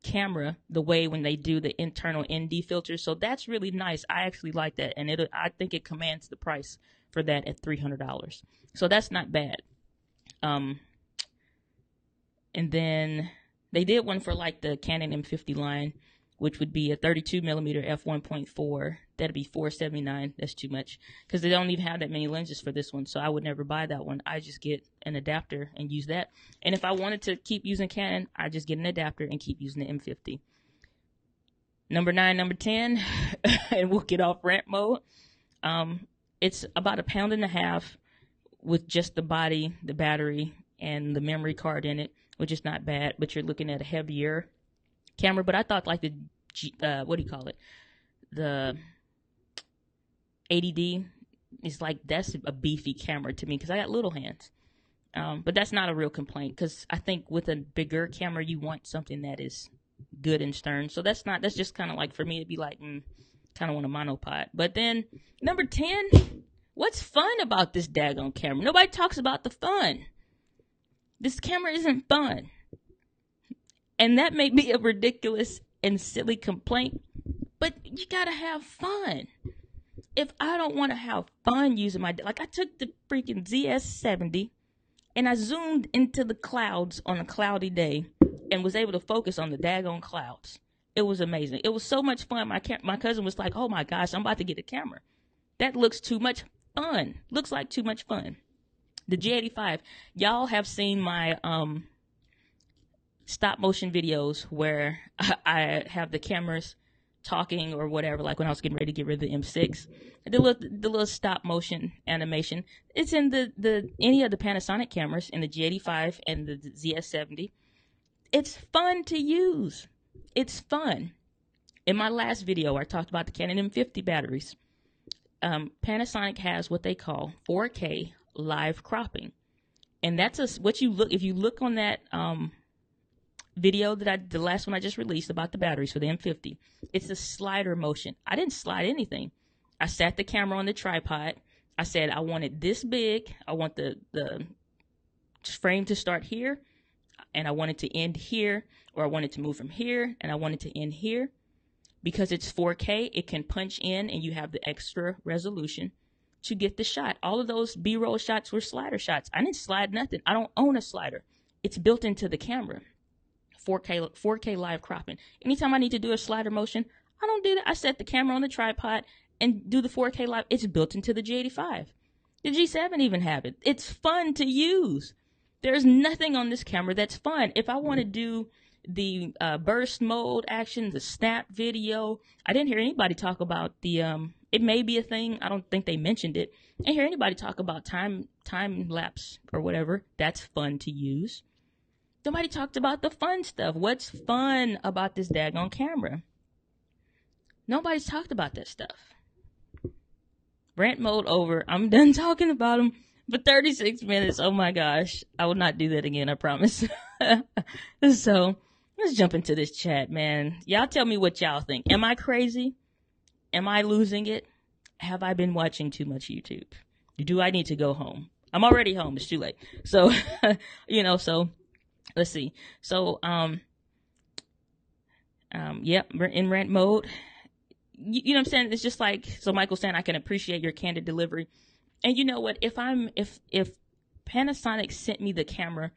camera, the way when they do the internal ND filters, so that's really nice. I actually like that, and I think it commands the price for that at $300. So that's not bad. And then they did one for like the Canon M50 line, which would be a 32 millimeter f1.4. That'd be $479. That's too much because they don't even have that many lenses for this one. So I would never buy that one. I just get an adapter and use that. And if I wanted to keep using Canon, I just get an adapter and keep using the M50. Number 9, number 10, and we'll get off rant mode. It's about £1.50 pound with just the body, the battery, and the memory card in it, which is not bad, but you're looking at a heavier camera. But I thought like the the 80D is like, that's a beefy camera to me because I got little hands. But that's not a real complaint because I think with a bigger camera you want something that is good and stern. So that's just kind of like, for me it'd be like kind of want a monopod. But then number 10, what's fun about this daggone camera? Nobody talks about the fun. This camera isn't fun. And that may be a ridiculous and silly complaint, but you gotta have fun. if I don't want to have fun using my, like I took the freaking ZS70 and I zoomed into the clouds on a cloudy day and was able to focus on the daggone clouds. It was amazing. It was so much fun. My cousin was like, oh my gosh, I'm about to get a camera. That looks too much fun. Looks like too much fun. The G85, y'all have seen my stop motion videos where I have the cameras talking or whatever, like when I was getting ready to get rid of the M6. The little stop motion animation. It's in the any of the Panasonic cameras, in the G85 and the ZS70. It's fun to use. It's fun. In my last video, I talked about the Canon M50 batteries. Panasonic has what they call 4K live cropping, and that's what you look. If you look on that video the last one I just released about the batteries for the M50, it's a slider motion. I didn't slide anything. I sat the camera on the tripod. I said I want it this big. I want the frame to start here, and I want it to end here, or I want it to move from here, and I want it to end here. Because it's 4K, it can punch in, and you have the extra resolution to get the shot. All of those B-roll shots were slider shots. I didn't slide nothing. I don't own a slider. It's built into the camera. 4K live cropping. Anytime I need to do a slider motion, I don't do that. I set the camera on the tripod and do the 4K live. It's built into the G85. The G7 even have it. It's fun to use. There's nothing on this camera that's fun. If I want to do the burst mode action, the snap video, I didn't hear anybody talk about the it may be a thing. I don't think they mentioned it. I didn't hear anybody talk about time lapse or whatever. That's fun to use. Nobody talked about the fun stuff. What's fun about this daggone camera? Nobody's talked about that stuff. Rant mode over. I'm done talking about them for 36 minutes. Oh my gosh. I will not do that again, I promise. So, let's jump into this chat, man. Y'all tell me what y'all think. Am I crazy? Am I losing it? Have I been watching too much YouTube? Do I need to go home? I'm already home. It's too late. So, so let's see. So, yep, we're in rant mode. You know what I'm saying? It's just like, so Michael's saying, I can appreciate your candid delivery. And you know what? If Panasonic sent me the camera,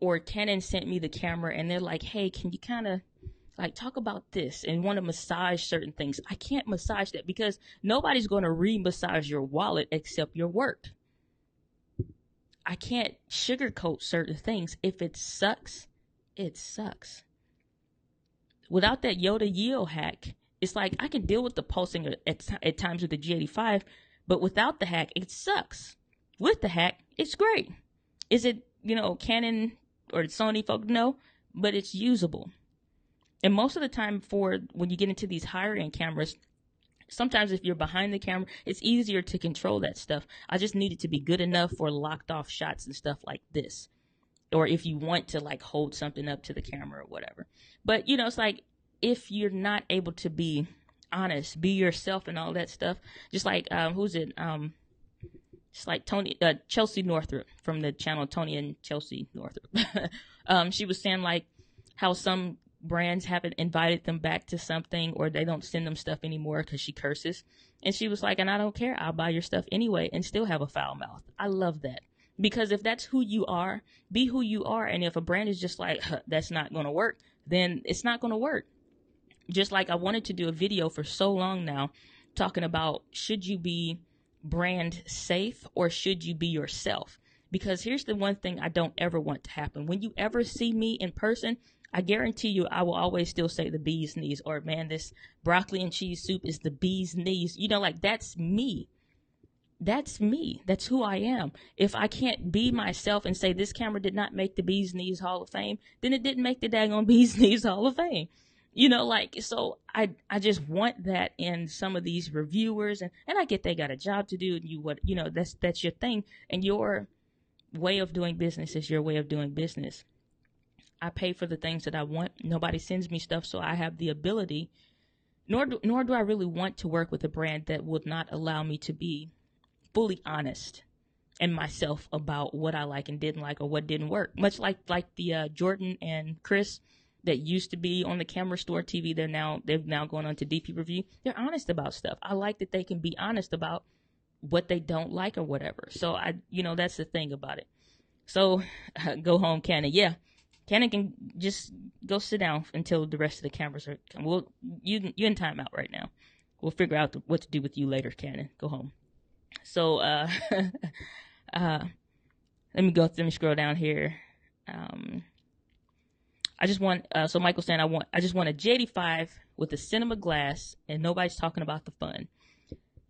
or Canon sent me the camera, and they're like, hey, can you kind of like talk about this and want to massage certain things? I can't massage that because nobody's going to re-massage your wallet except your work. I can't sugarcoat certain things. If it sucks, it sucks. Without that Yoda yield hack, it's like I can deal with the pulsing at times with the G85, but without the hack, it sucks. With the hack, it's great. Is it, Canon or Sony folk? No, but it's usable. And most of the time, for when you get into these higher end cameras, sometimes if you're behind the camera, it's easier to control that stuff. I just need it to be good enough for locked off shots and stuff like this. Or if you want to like hold something up to the camera or whatever. But it's like, if you're not able to be honest, be yourself and all that stuff, just like, who's it? Just like Chelsea Northrup from the channel Tony and Chelsea Northrup. She was saying like how some brands haven't invited them back to something, or they don't send them stuff anymore because she curses. And she was like, and I don't care. I'll buy your stuff anyway and still have a foul mouth. I love that. Because if that's who you are, be who you are. And if a brand is just like, that's not going to work, then it's not going to work. Just like I wanted to do a video for so long now talking about, should you be brand safe or should you be yourself? Because here's the one thing I don't ever want to happen. When you ever see me in person, I guarantee you I will always still say the bee's knees, or man, this broccoli and cheese soup is the bee's knees. Like, that's me. That's me. That's who I am. If I can't be myself and say this camera did not make the bee's knees Hall of Fame, then it didn't make the daggone bee's knees Hall of Fame. So I just want that in some of these reviewers, and I get they got a job to do, and that's your thing, and your way of doing business is your way of doing business. I pay for the things that I want. Nobody sends me stuff, so I have the ability, nor do I really want to work with a brand that would not allow me to be fully honest and myself about what I like and didn't like, or what didn't work. Much like the Jordan and Chris that used to be on the Camera Store TV, they've now gone on to DP Review. They're honest about stuff. I like that they can be honest about what they don't like or whatever. So that's the thing about it. So go home, Canon. Yeah, Canon can just go sit down until the rest of the cameras are. Well, you're in timeout right now. We'll figure out what to do with you later, Canon. Go home. So let me scroll down here. I just want, so Michael's saying, I just want a J85 with a cinema glass and nobody's talking about the fun.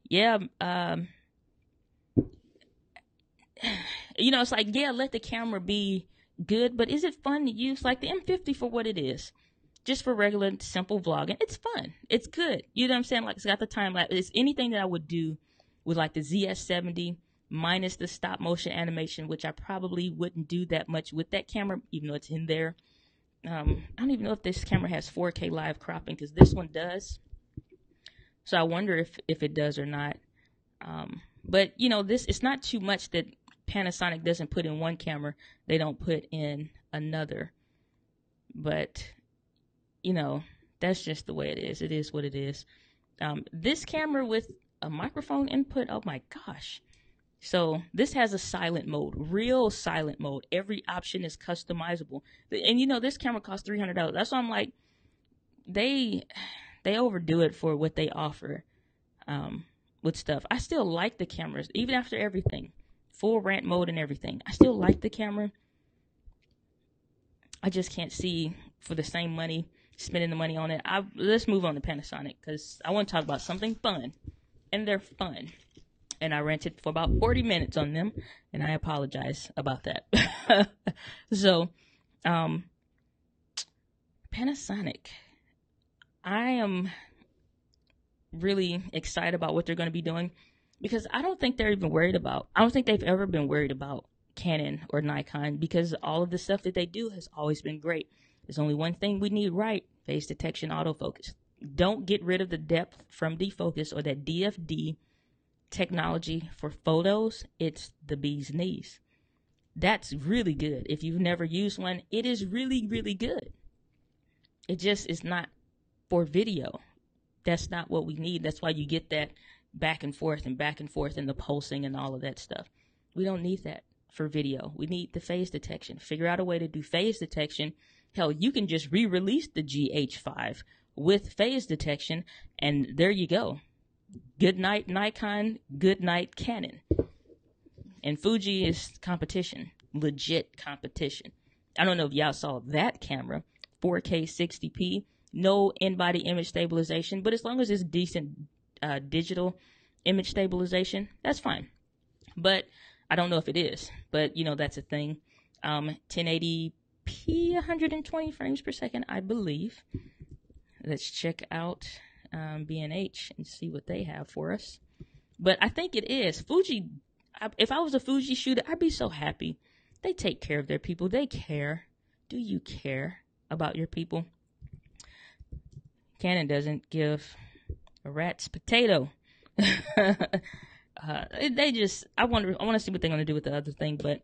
Yeah. It's like, yeah, let the camera be good, but is it fun to use? Like the M50 for what it is, just for regular, simple vlogging. It's fun. It's good. You know what I'm saying? Like it's got the time lapse. It's anything that I would do with like the ZS70 minus the stop motion animation, which I probably wouldn't do that much with that camera, even though it's in there. I don't even know if this camera has 4K live cropping, because this one does. So I wonder if it does or not. But it's not too much that Panasonic doesn't put in one camera, they don't put in another. But that's just the way it is. It is what it is. This camera with a microphone input, oh my gosh. So this has a silent mode, real silent mode. Every option is customizable. And this camera costs $300. That's why I'm like, they overdo it for what they offer with stuff. I still like the cameras, even after everything. Full rant mode and everything. I still like the camera. I just can't see, for the same money, spending the money on it. Let's move on to Panasonic, because I want to talk about something fun. And they're fun. And I rented for about 40 minutes on them, and I apologize about that. So, Panasonic. I am really excited about what they're going to be doing, because I don't think they're even worried about, I don't think they've ever been worried about Canon or Nikon, because all of the stuff that they do has always been great. There's only one thing we need right: phase detection, autofocus. Don't get rid of the depth from defocus or that DFD technology for photos. It's the bee's knees. That's really good. If you've never used one, it is really, really good. It just is not for video. That's not what we need. That's why you get that back and forth and the pulsing and all of that stuff. We don't need that for video. We need the phase detection. Figure out a way to do phase detection. Hell, you can just re-release the GH5 with phase detection, and there you go. Good night Nikon, good night Canon. And Fuji is competition, legit competition. I don't know if y'all saw that camera, 4K 60p, no in-body image stabilization, but as long as it's decent digital image stabilization, that's fine. But I don't know if it is, but that's a thing. 1080p, 120 frames per second, I believe. Let's check out B&H and see what they have for us. But I think it is. Fuji, if I was a Fuji shooter, I'd be so happy. They take care of their people. They care. Do you care about your people? Canon doesn't give a rat's potato. I want to see what they're going to do with the other thing, but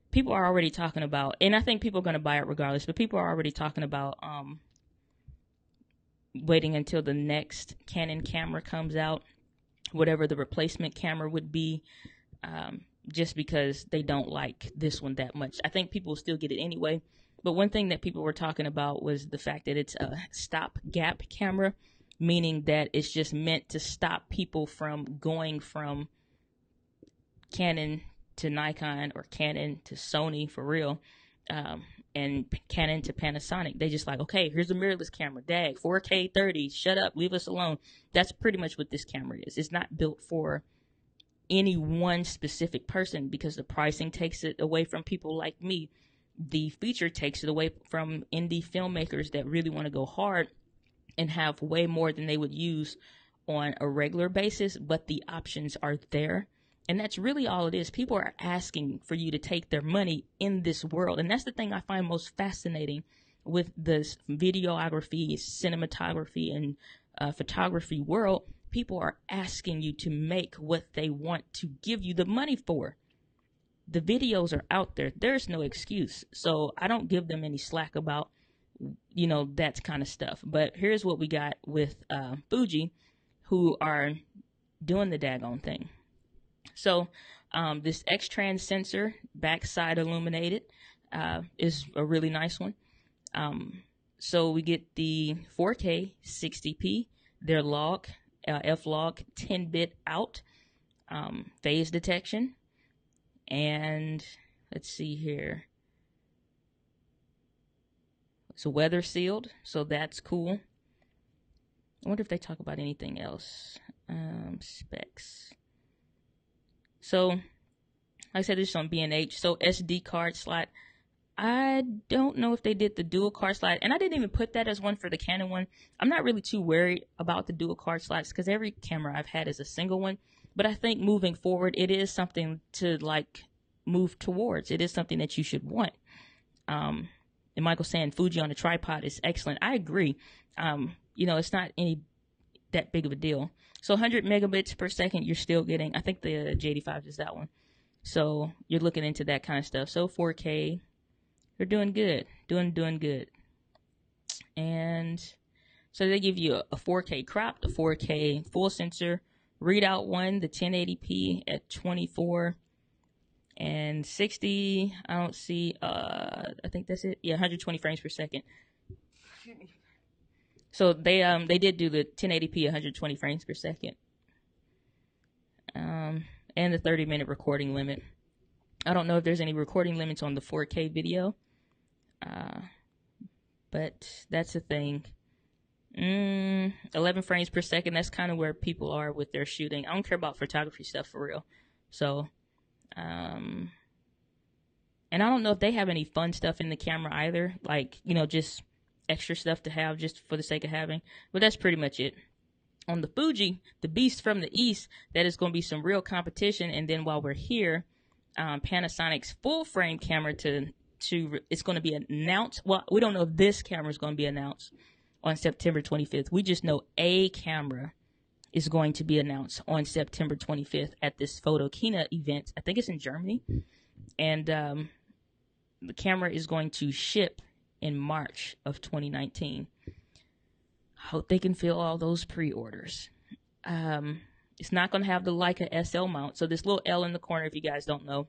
people are already talking about, and I think people are going to buy it regardless, but people are already talking about waiting until the next Canon camera comes out, whatever the replacement camera would be, just because they don't like this one that much. I think people will still get it anyway, but one thing that people were talking about was the fact that it's a stop-gap camera, meaning that it's just meant to stop people from going from Canon to Nikon or Canon to Sony for real, and Canon to Panasonic. They just like, okay, here's a mirrorless camera, 4K 30, shut up, leave us alone. That's pretty much what this camera is. It's not built for any one specific person, because the pricing takes it away from people like me. The feature takes it away from indie filmmakers that really want to go hard and have way more than they would use on a regular basis, but the options are there. And that's really all it is. People are asking for you to take their money in this world. And that's the thing I find most fascinating with this videography, cinematography, and photography world. People are asking you to make what they want to give you the money for. The videos are out there. There's no excuse. So I don't give them any slack about you know, that kind of stuff. But here's what we got with Fuji, who are doing the daggone thing. So this X-Trans sensor, backside illuminated, is a really nice one. So we get the 4K 60p, their log, F-log 10-bit out, phase detection, and let's see here. It's weather sealed, so that's cool. I wonder if they talk about anything else. Specs. So, like I said, this is on B&H. So SD card slot. I don't know if they did the dual card slot, and I didn't even put that as one for the Canon one. I'm not really too worried about the dual card slots because every camera I've had is a single one. But I think moving forward, it is something to like move towards. It is something that you should want. And Michael saying Fuji on a tripod is excellent. I agree. You know, it's not that big of a deal. So 100 megabits per second, you're still getting. I think the J85 is that one. So you're looking into that kind of stuff. So 4K, they're doing good, doing good. And so they give you a 4K crop, the 4K full sensor, readout one, the 1080p at 24 and 60. I don't see. I think that's it. Yeah, 120 frames per second. So they did do the 1080p 120 frames per second. And the 30-minute recording limit. I don't know if there's any recording limits on the 4K video. But that's the thing. 11 frames per second. That's kind of where people are with their shooting. I don't care about photography stuff for real. So, and I don't know if they have any fun stuff in the camera either. Like, you know, just extra stuff to have just for the sake of having. But that's pretty much it. On the Fuji, the beast from the east, that is going to be some real competition. And then while we're here, Panasonic's full frame camera it's going to be announced. Well, we don't know if this camera is going to be announced on September 25th. We just know a camera is going to be announced on September 25th at this Photokina event. I think it's in Germany. And the camera is going to ship in March of 2019. Hope they can fill all those pre-orders. It's not going to have the Leica SL mount. So this little L in the corner, if you guys don't know,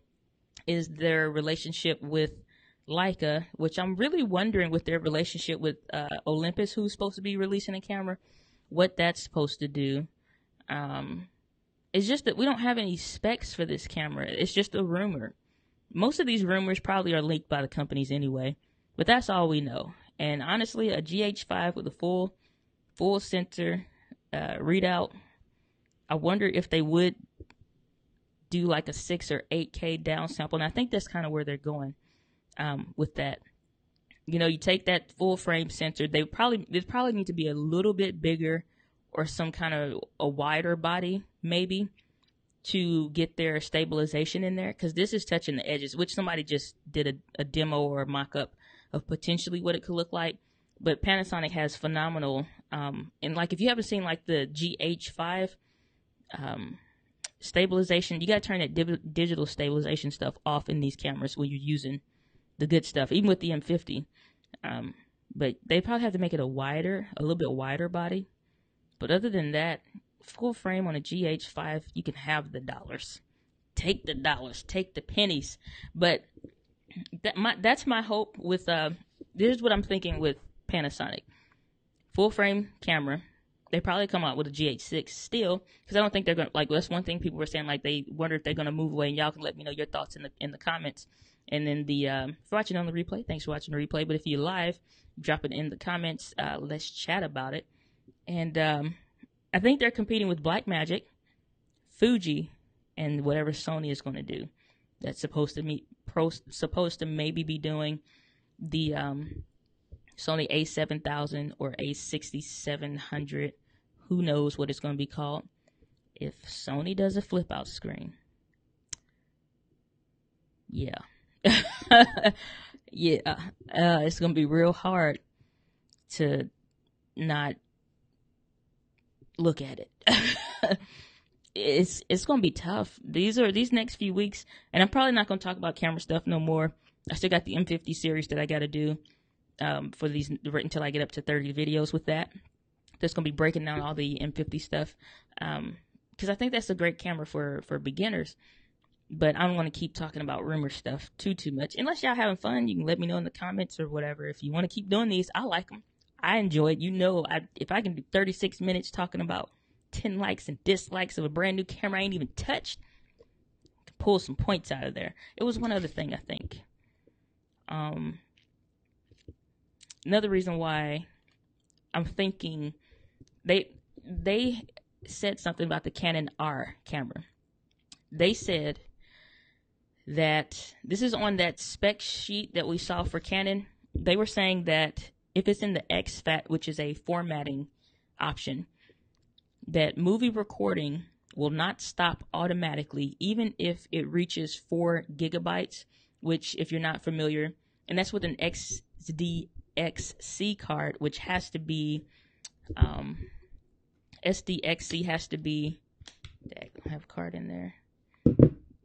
is their relationship with Leica, which I'm really wondering with their relationship with Olympus, who's supposed to be releasing a camera, what that's supposed to do. It's just that we don't have any specs for this camera. It's just a rumor. Most of these rumors probably are leaked by the companies anyway, but that's all we know. And honestly, a GH5 with a full sensor readout, I wonder if they would do like a 6 or 8K downsample, and I think that's kind of where they're going with that. You know, you take that full frame sensor, they probably need to be a little bit bigger or some kind of a wider body maybe to get their stabilization in there, because this is touching the edges, which somebody just did a demo or a mock-up of potentially what it could look like. But Panasonic has phenomenal, and like if you haven't seen like the GH5 stabilization, you got to turn that digital stabilization stuff off in these cameras when you're using the good stuff, even with the M50. But they probably have to make it a little bit wider body. But other than that, full frame on a GH5, you can have the dollars. Take the dollars, take the pennies. But that's my hope with, here's what I'm thinking with Panasonic. Full frame camera. They probably come out with a GH6 still, because I don't think they're going to, like, that's one thing people were saying, like, they wonder if they're going to move away, and y'all can let me know your thoughts in the comments. And then if you're watching on the replay, thanks for watching the replay. But if you're live, drop it in the comments. Let's chat about it. And I think they're competing with Blackmagic, Fuji, and whatever Sony is going to do. That's supposed to maybe be doing the Sony A7000 or A6700. Who knows what it's going to be called? If Sony does a flip out screen, yeah. Yeah, it's going to be real hard to not look at it. It's going to be tough. These next few weeks, and I'm probably not going to talk about camera stuff no more. I still got the M50 series that I got to do. for these right until I get up to 30 videos with that. That's going to be breaking down all the M50 stuff. Because I think that's a great camera for beginners. But I don't want to keep talking about rumor stuff too much. Unless y'all having fun, you can let me know in the comments or whatever. If you want to keep doing these, I like them. I enjoy it. You know, if I can do 36 minutes talking about 10 likes and dislikes of a brand new camera I ain't even touched, I can pull some points out of there. It was one other thing, I think. Another reason why I'm thinking they said something about the Canon R camera. They said that this is on that spec sheet that we saw for Canon. They were saying that if it's in the exFAT, which is a formatting option, that movie recording will not stop automatically, even if it reaches 4 gigabytes, which, if you're not familiar, and that's with an SDXC card, which has to be, SDXC has to be, I have a card in there,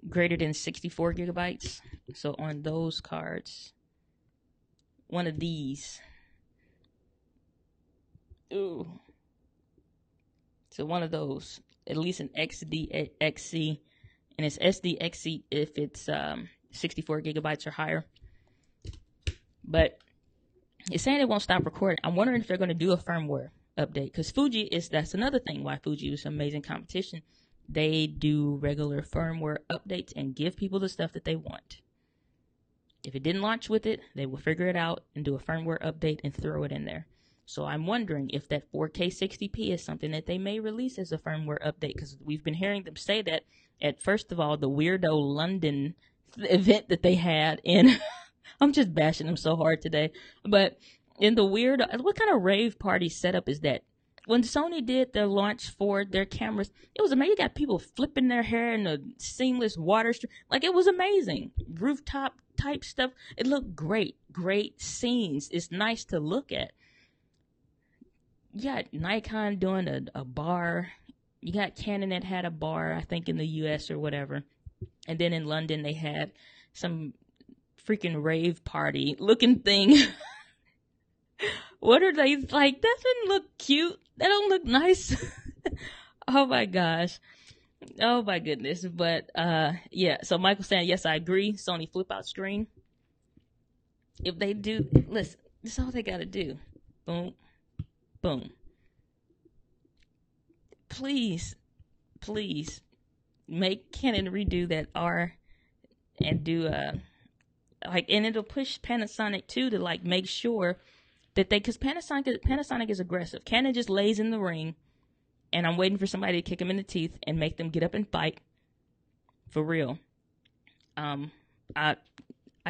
greater than 64 gigabytes. So on those cards, one of these, so one of those, at least an XDXC, and it's SDXC if it's 64 gigabytes or higher. But it's saying it won't stop recording. I'm wondering if they're going to do a firmware update, because that's another thing why Fuji is amazing competition. They do regular firmware updates and give people the stuff that they want. If it didn't launch with it, they will figure it out and do a firmware update and throw it in there. So I'm wondering if that 4K 60p is something that they may release as a firmware update, because we've been hearing them say that at, first of all, the weirdo London event that they had in, I'm just bashing them so hard today, but in the weird, what kind of rave party setup is that? When Sony did their launch for their cameras, it was amazing. You got people flipping their hair in a seamless water stream. Like, it was amazing. Rooftop type stuff. It looked great. Great scenes. It's nice to look at. You got Nikon doing a bar. You got Canon that had a bar, I think, in the US or whatever. And then in London, they had some freaking rave party looking thing. What are they like? That doesn't look cute. That don't look nice. Oh my gosh. Oh my goodness. But yeah, so Michael's saying, yes, I agree. Sony flip out screen. If they do, listen, this is all they gotta do. Boom. Boom. Please make Canon redo that R and do and it'll push Panasonic too to like make sure that because Panasonic is aggressive. Canon just lays in the ring, and I'm waiting for somebody to kick them in the teeth and make them get up and fight. For real. I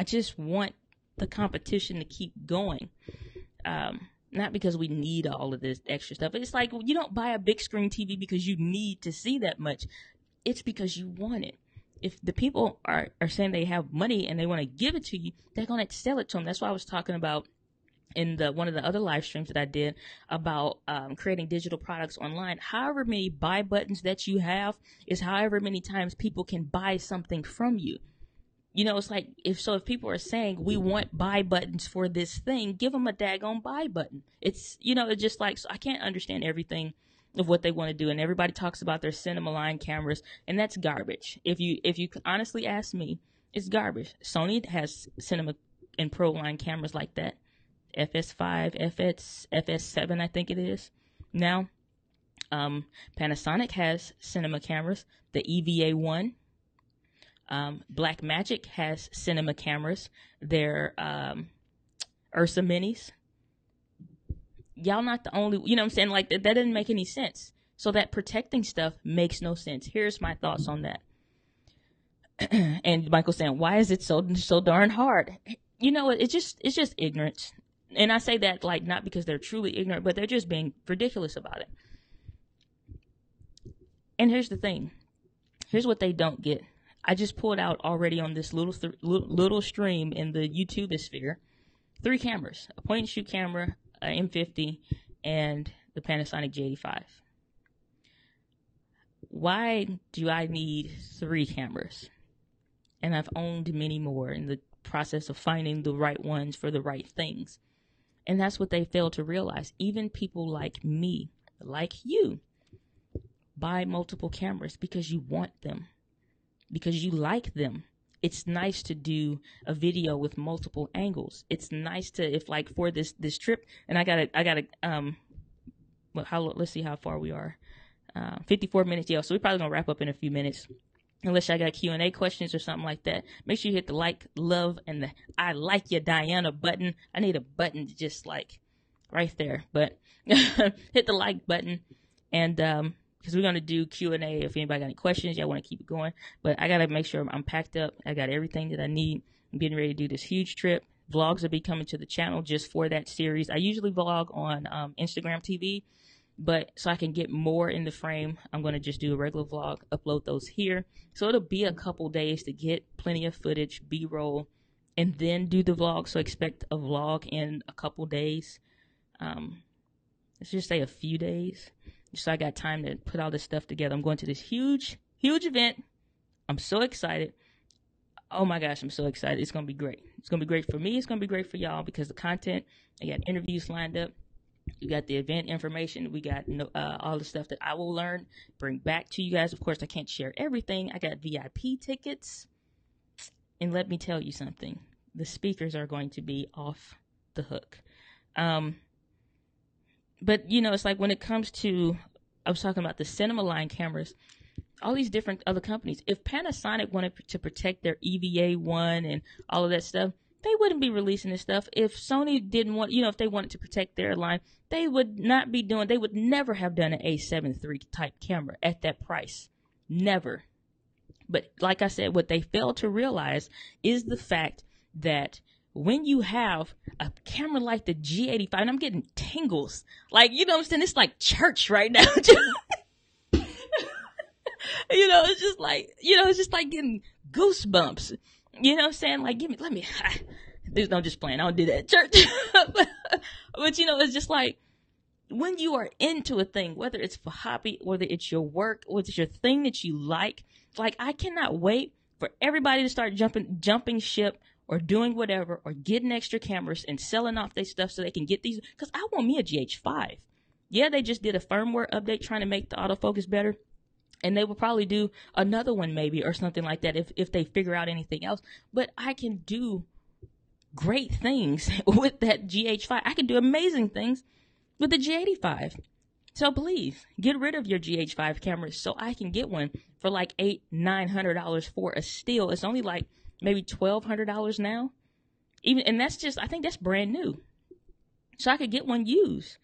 just want the competition to keep going. Not because we need all of this extra stuff. It's like, you don't buy a big screen TV because you need to see that much. It's because you want it. If the people are saying they have money and they want to give it to you, they're going to sell it to them. That's why I was talking about in one of the other live streams that I did about creating digital products online. However many buy buttons that you have is however many times people can buy something from you. You know, it's like, if people are saying we want buy buttons for this thing, give them a daggone buy button. It's, you know, it's just like, so I can't understand everything of what they want to do. And everybody talks about their cinema line cameras, and that's garbage. If you honestly ask me, it's garbage. Sony has cinema and pro line cameras like that. FS5, FS7, I think it is now. Panasonic has cinema cameras. The EVA1. Blackmagic has cinema cameras. Their Ursa Minis. Y'all not the only, you know what I'm saying? Like, that doesn't make any sense. So that protecting stuff makes no sense. Here's my thoughts on that. And Michael's saying, why is it so darn hard? You know, it's just ignorance. And I say that, like, not because they're truly ignorant, but they're just being ridiculous about it. And here's the thing. Here's what they don't get. I just pulled out already on this little stream in the YouTubeosphere 3 cameras: a point and shoot camera, an M50, and the Panasonic G85. Why do I need 3 cameras? And I've owned many more in the process of finding the right ones for the right things. And that's what they fail to realize. Even people like me, like you, buy multiple cameras because you want them, because you like them. It's nice to do a video with multiple angles. It's nice to, if like for this trip, and I gotta let's see how far we are. 54 minutes, yeah. So we're probably gonna wrap up in a few minutes, unless I got Q&A questions or something like that. Make sure you hit the like, love, and the I like you, Diana button. I need a button to just like right there, but hit the like button, and because we're gonna do Q&A. If anybody got any questions, y'all want to keep it going. But I gotta make sure I'm packed up. I got everything that I need. I'm getting ready to do this huge trip. Vlogs will be coming to the channel just for that series. I usually vlog on Instagram TV, but so I can get more in the frame, I'm going to just do a regular vlog, upload those here. So it'll be a couple days to get plenty of footage, B-roll, and then do the vlog. So expect a vlog in a couple days. Let's just say a few days. So I got time to put all this stuff together. I'm going to this huge event. I'm so excited. Oh my gosh, I'm so excited. It's going to be great. It's going to be great for me. It's going to be great for y'all because the content, I got interviews lined up. We got the event information. We got all the stuff that I will learn, bring back to you guys. Of course, I can't share everything. I got VIP tickets. And let me tell you something. The speakers are going to be off the hook. But, you know, it's like when it comes to, I was talking about the cinema line cameras, all these different other companies. If Panasonic wanted to protect their EVA1 and all of that stuff, they wouldn't be releasing this stuff. If Sony didn't want, you know, if they wanted to protect their line, they would not be doing, they would never have done an A7 III type camera at that price. Never. But like I said, what they fail to realize is the fact that when you have a camera like the G85, and I'm getting tingles, like, you know what I'm saying? It's like church right now. You know, it's just like, you know, it's just like getting goosebumps. You know what I'm saying? Like, I'm just playing. I don't do that at church. but, you know, it's just like, when you are into a thing, whether it's for hobby, whether it's your work, whether it's your thing that you like, I cannot wait for everybody to start jumping ship or doing whatever or getting extra cameras and selling off their stuff so they can get these. Because I want me a GH5. Yeah, they just did a firmware update trying to make the autofocus better. And they will probably do another one maybe or something like that if they figure out anything else. But I can do great things with that GH5. I can do amazing things with the G85. So please, get rid of your GH5 cameras so I can get one for like $800-900 for a steal. It's only like maybe $1,200 now. And that's just, I think that's brand new. So I could get one used.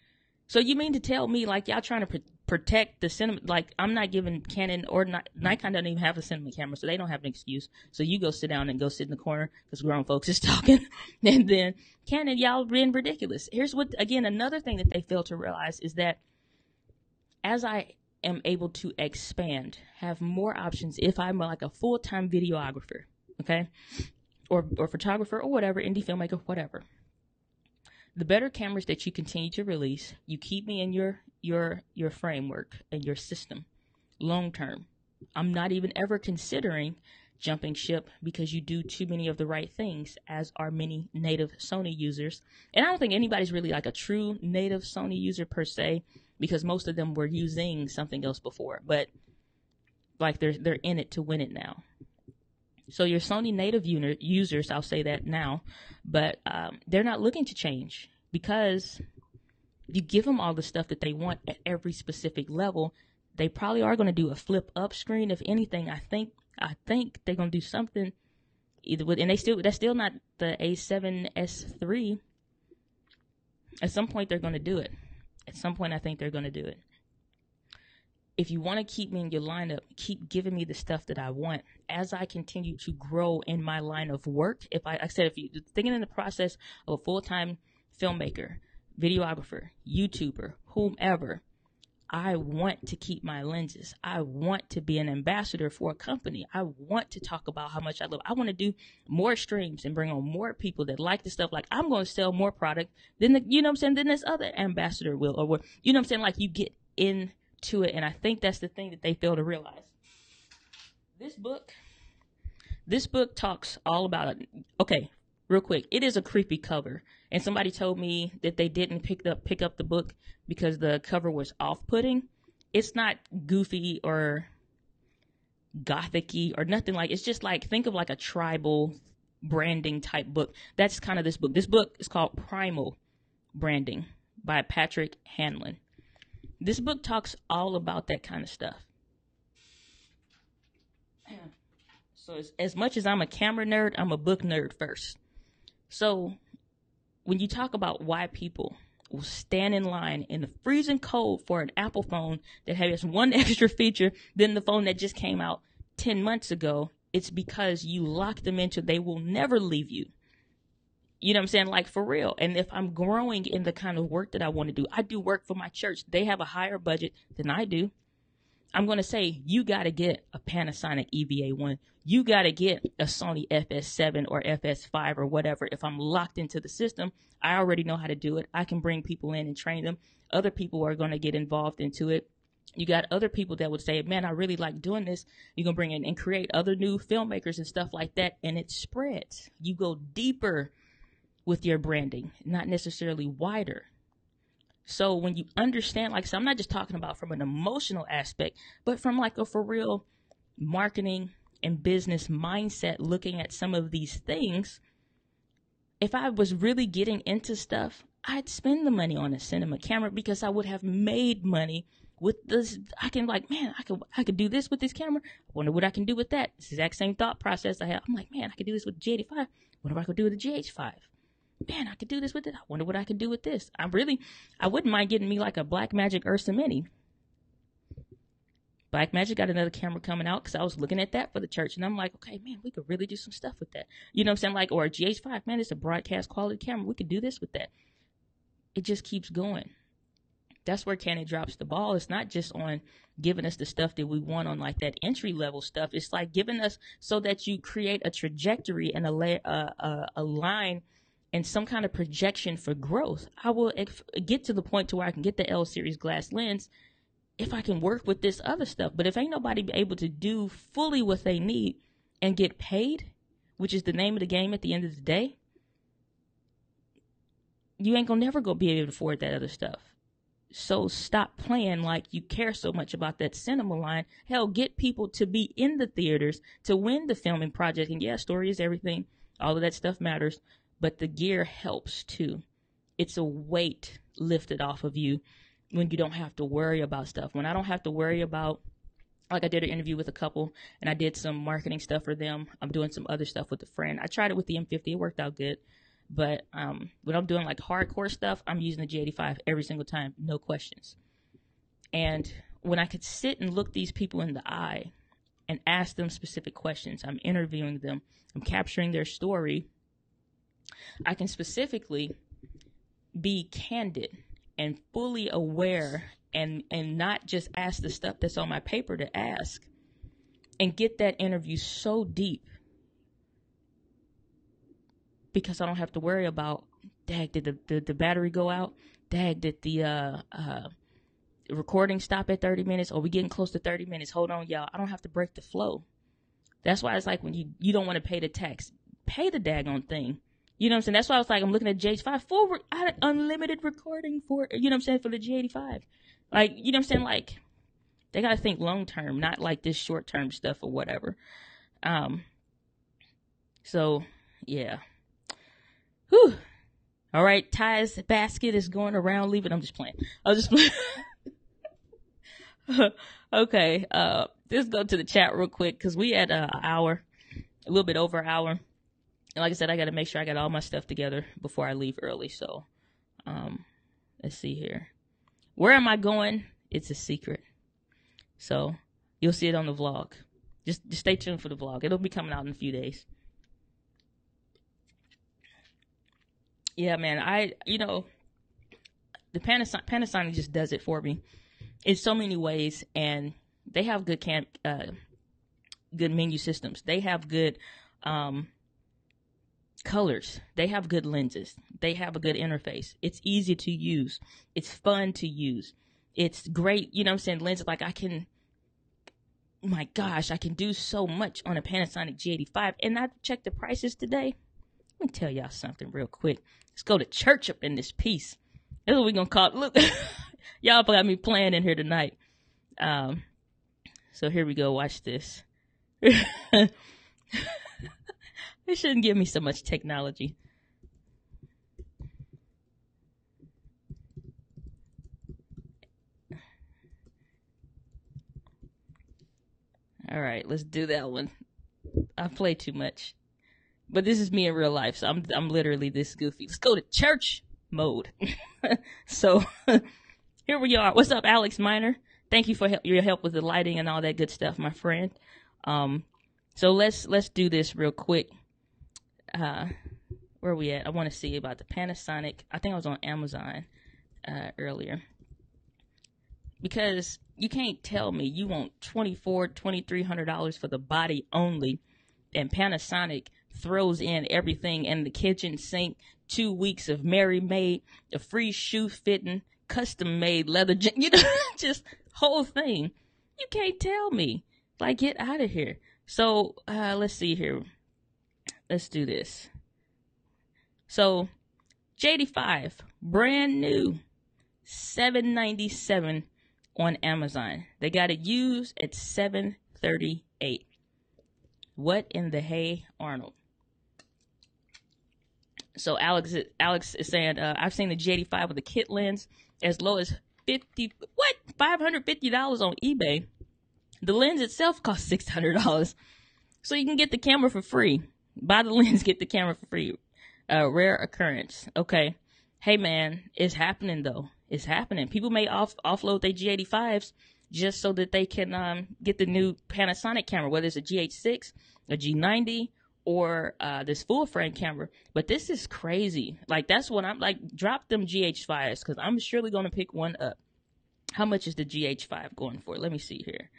So you mean to tell me like y'all trying to protect the cinema, like I'm not giving Canon or Nikon doesn't even have a cinema camera, so they don't have an excuse. So you go sit down and go sit in the corner because grown folks is talking. And then Canon, y'all being ridiculous. Here's what, again, another thing that they fail to realize is that as I am able to expand, have more options if I'm like a full-time videographer, okay, or photographer or whatever, indie filmmaker, whatever. The better cameras that you continue to release, you keep me in your framework and your system long term. I'm not even ever considering jumping ship because you do too many of the right things, as are many native Sony users. And I don't think anybody's really like a true native Sony user per se, because most of them were using something else before, but like they're in it to win it now. So your Sony native users, I'll say that now, but they're not looking to change because you give them all the stuff that they want at every specific level. They probably are going to do a flip up screen. If anything, I think they're going to do something either with, and that's still not the A7S III. At some point, they're going to do it. At some point, I think they're going to do it. If you want to keep me in your lineup, keep giving me the stuff that I want. As I continue to grow in my line of work, if you're thinking in the process of a full-time filmmaker, videographer, YouTuber, whomever, I want to keep my lenses. I want to be an ambassador for a company. I want to talk about how much I love. I want to do more streams and bring on more people that like the stuff. Like, I'm going to sell more product than you know what I'm saying, than this other ambassador will, or you know what I'm saying? Like, you get into it, and I think that's the thing that they fail to realize. This book talks all about it. Okay, real quick, it is a creepy cover. And somebody told me that they didn't pick up the book because the cover was off-putting. It's not goofy or gothic-y or nothing like. It's just like, think of like a tribal branding type book. That's kind of this book. This book is called Primal Branding by Patrick Hanlon. This book talks all about that kind of stuff. So as much as I'm a camera nerd, I'm a book nerd first. So when you talk about why people will stand in line in the freezing cold for an Apple phone that has one extra feature than the phone that just came out 10 months ago, it's because you lock them into they will never leave you. You know what I'm saying? Like, for real. And if I'm growing in the kind of work that I want to do, I do work for my church. They have a higher budget than I do. I'm going to say, you got to get a Panasonic EVA1. You got to get a Sony FS7 or FS5 or whatever. If I'm locked into the system, I already know how to do it. I can bring people in and train them. Other people are going to get involved into it. You got other people that would say, man, I really like doing this. You're going to bring in and create other new filmmakers and stuff like that. And it spreads. You go deeper with your branding, not necessarily wider. So when you understand, like, so I'm not just talking about from an emotional aspect, but from like a for real marketing and business mindset, looking at some of these things. If I was really getting into stuff, I'd spend the money on a cinema camera because I would have made money with this. I can, like, man, I could do this with this camera. I wonder what I can do with that. It's the exact same thought process I have. I'm like, man, I could do this with the G85. What if I could do with the GH5? Man, I could do this with it. I wonder what I could do with this. I wouldn't mind getting me like a Blackmagic Ursa Mini. Blackmagic got another camera coming out because I was looking at that for the church. And I'm like, okay, man, we could really do some stuff with that. You know what I'm saying? Like, or a GH5, man, it's a broadcast quality camera. We could do this with that. It just keeps going. That's where Canon drops the ball. It's not just on giving us the stuff that we want on like that entry level stuff. It's like giving us so that you create a trajectory and a line and some kind of projection for growth. I will get to the point to where I can get the L series glass lens if I can work with this other stuff. But if ain't nobody able to do fully what they need and get paid, which is the name of the game at the end of the day, you ain't gonna never go be able to afford that other stuff. So stop playing like you care so much about that cinema line. Hell, get people to be in the theaters to win the filming project. And yeah, story is everything. All of that stuff matters. But the gear helps too. It's a weight lifted off of you when you don't have to worry about stuff. When I don't have to worry about, like, I did an interview with a couple and I did some marketing stuff for them. I'm doing some other stuff with a friend. I tried it with the M50. It worked out good. But when I'm doing like hardcore stuff, I'm using the G85 every single time. No questions. And when I could sit and look these people in the eye and ask them specific questions, I'm interviewing them, I'm capturing their story, I can specifically be candid and fully aware and not just ask the stuff that's on my paper to ask and get that interview so deep because I don't have to worry about, dag, did the battery go out? Dag, did the recording stop at 30 minutes? Or we getting close to 30 minutes? Hold on, y'all. I don't have to break the flow. That's why it's like when you don't want to pay the tax, pay the daggone thing. You know what I'm saying? That's why I was like, I'm looking at GH5 for unlimited recording for, you know what I'm saying, for the G85. Like, you know what I'm saying? Like, they got to think long term, not like this short term stuff or whatever. So, yeah. Whew. All right, Ty's basket is going around. Leave it. I'm just playing. I'll just play. Okay. Let's go to the chat real quick because we had an hour, a little bit over an hour. And like I said, I got to make sure I got all my stuff together before I leave early. So, let's see here. Where am I going? It's a secret. So you'll see it on the vlog. Just stay tuned for the vlog. It'll be coming out in a few days. Yeah, man. The Panasonic just does it for me in so many ways, and they have good good menu systems. They have good colors. They have good lenses. They have a good interface. It's easy to use. It's fun to use. It's great. You know what I'm saying? Lenses, like I can do so much on a Panasonic G85. And I checked the prices today. Let me tell y'all something real quick. Let's go to church up in this piece. That's what we're going to call it. Look, y'all got me playing in here tonight. So here we go. Watch this. They shouldn't give me so much technology. All right, let's do that one. I play too much. But this is me in real life, so I'm literally this goofy. Let's go to church mode. So here we are. What's up, Alex Miner? Thank you for your help with the lighting and all that good stuff, my friend. So let's do this real quick. Where are we at? I want to see about the Panasonic. I think I was on Amazon earlier. Because you can't tell me you want $2,300 for the body only, and Panasonic throws in everything in the kitchen sink, 2 weeks of Mary Made, a free shoe fitting, custom made leather, just whole thing. You can't tell me. Like, get out of here. So let's see here. Let's do this. So J85, brand new, $797 on Amazon. They got it used at $738. What in the hey, Arnold? So Alex is saying, I've seen the J85 with a kit lens as low as $550 on eBay. The lens itself costs $600. So you can get the camera for free. Buy the lens, get the camera for free. Rare occurrence. Okay. Hey man, it's happening though. It's happening. People may offload their G85s just so that they can get the new Panasonic camera, whether it's a GH6, a G90, or this full frame camera. But this is crazy. Like, that's what I'm like, drop them GH5s, because I'm surely going to pick one up. How much is the GH5 going for? Let me see here.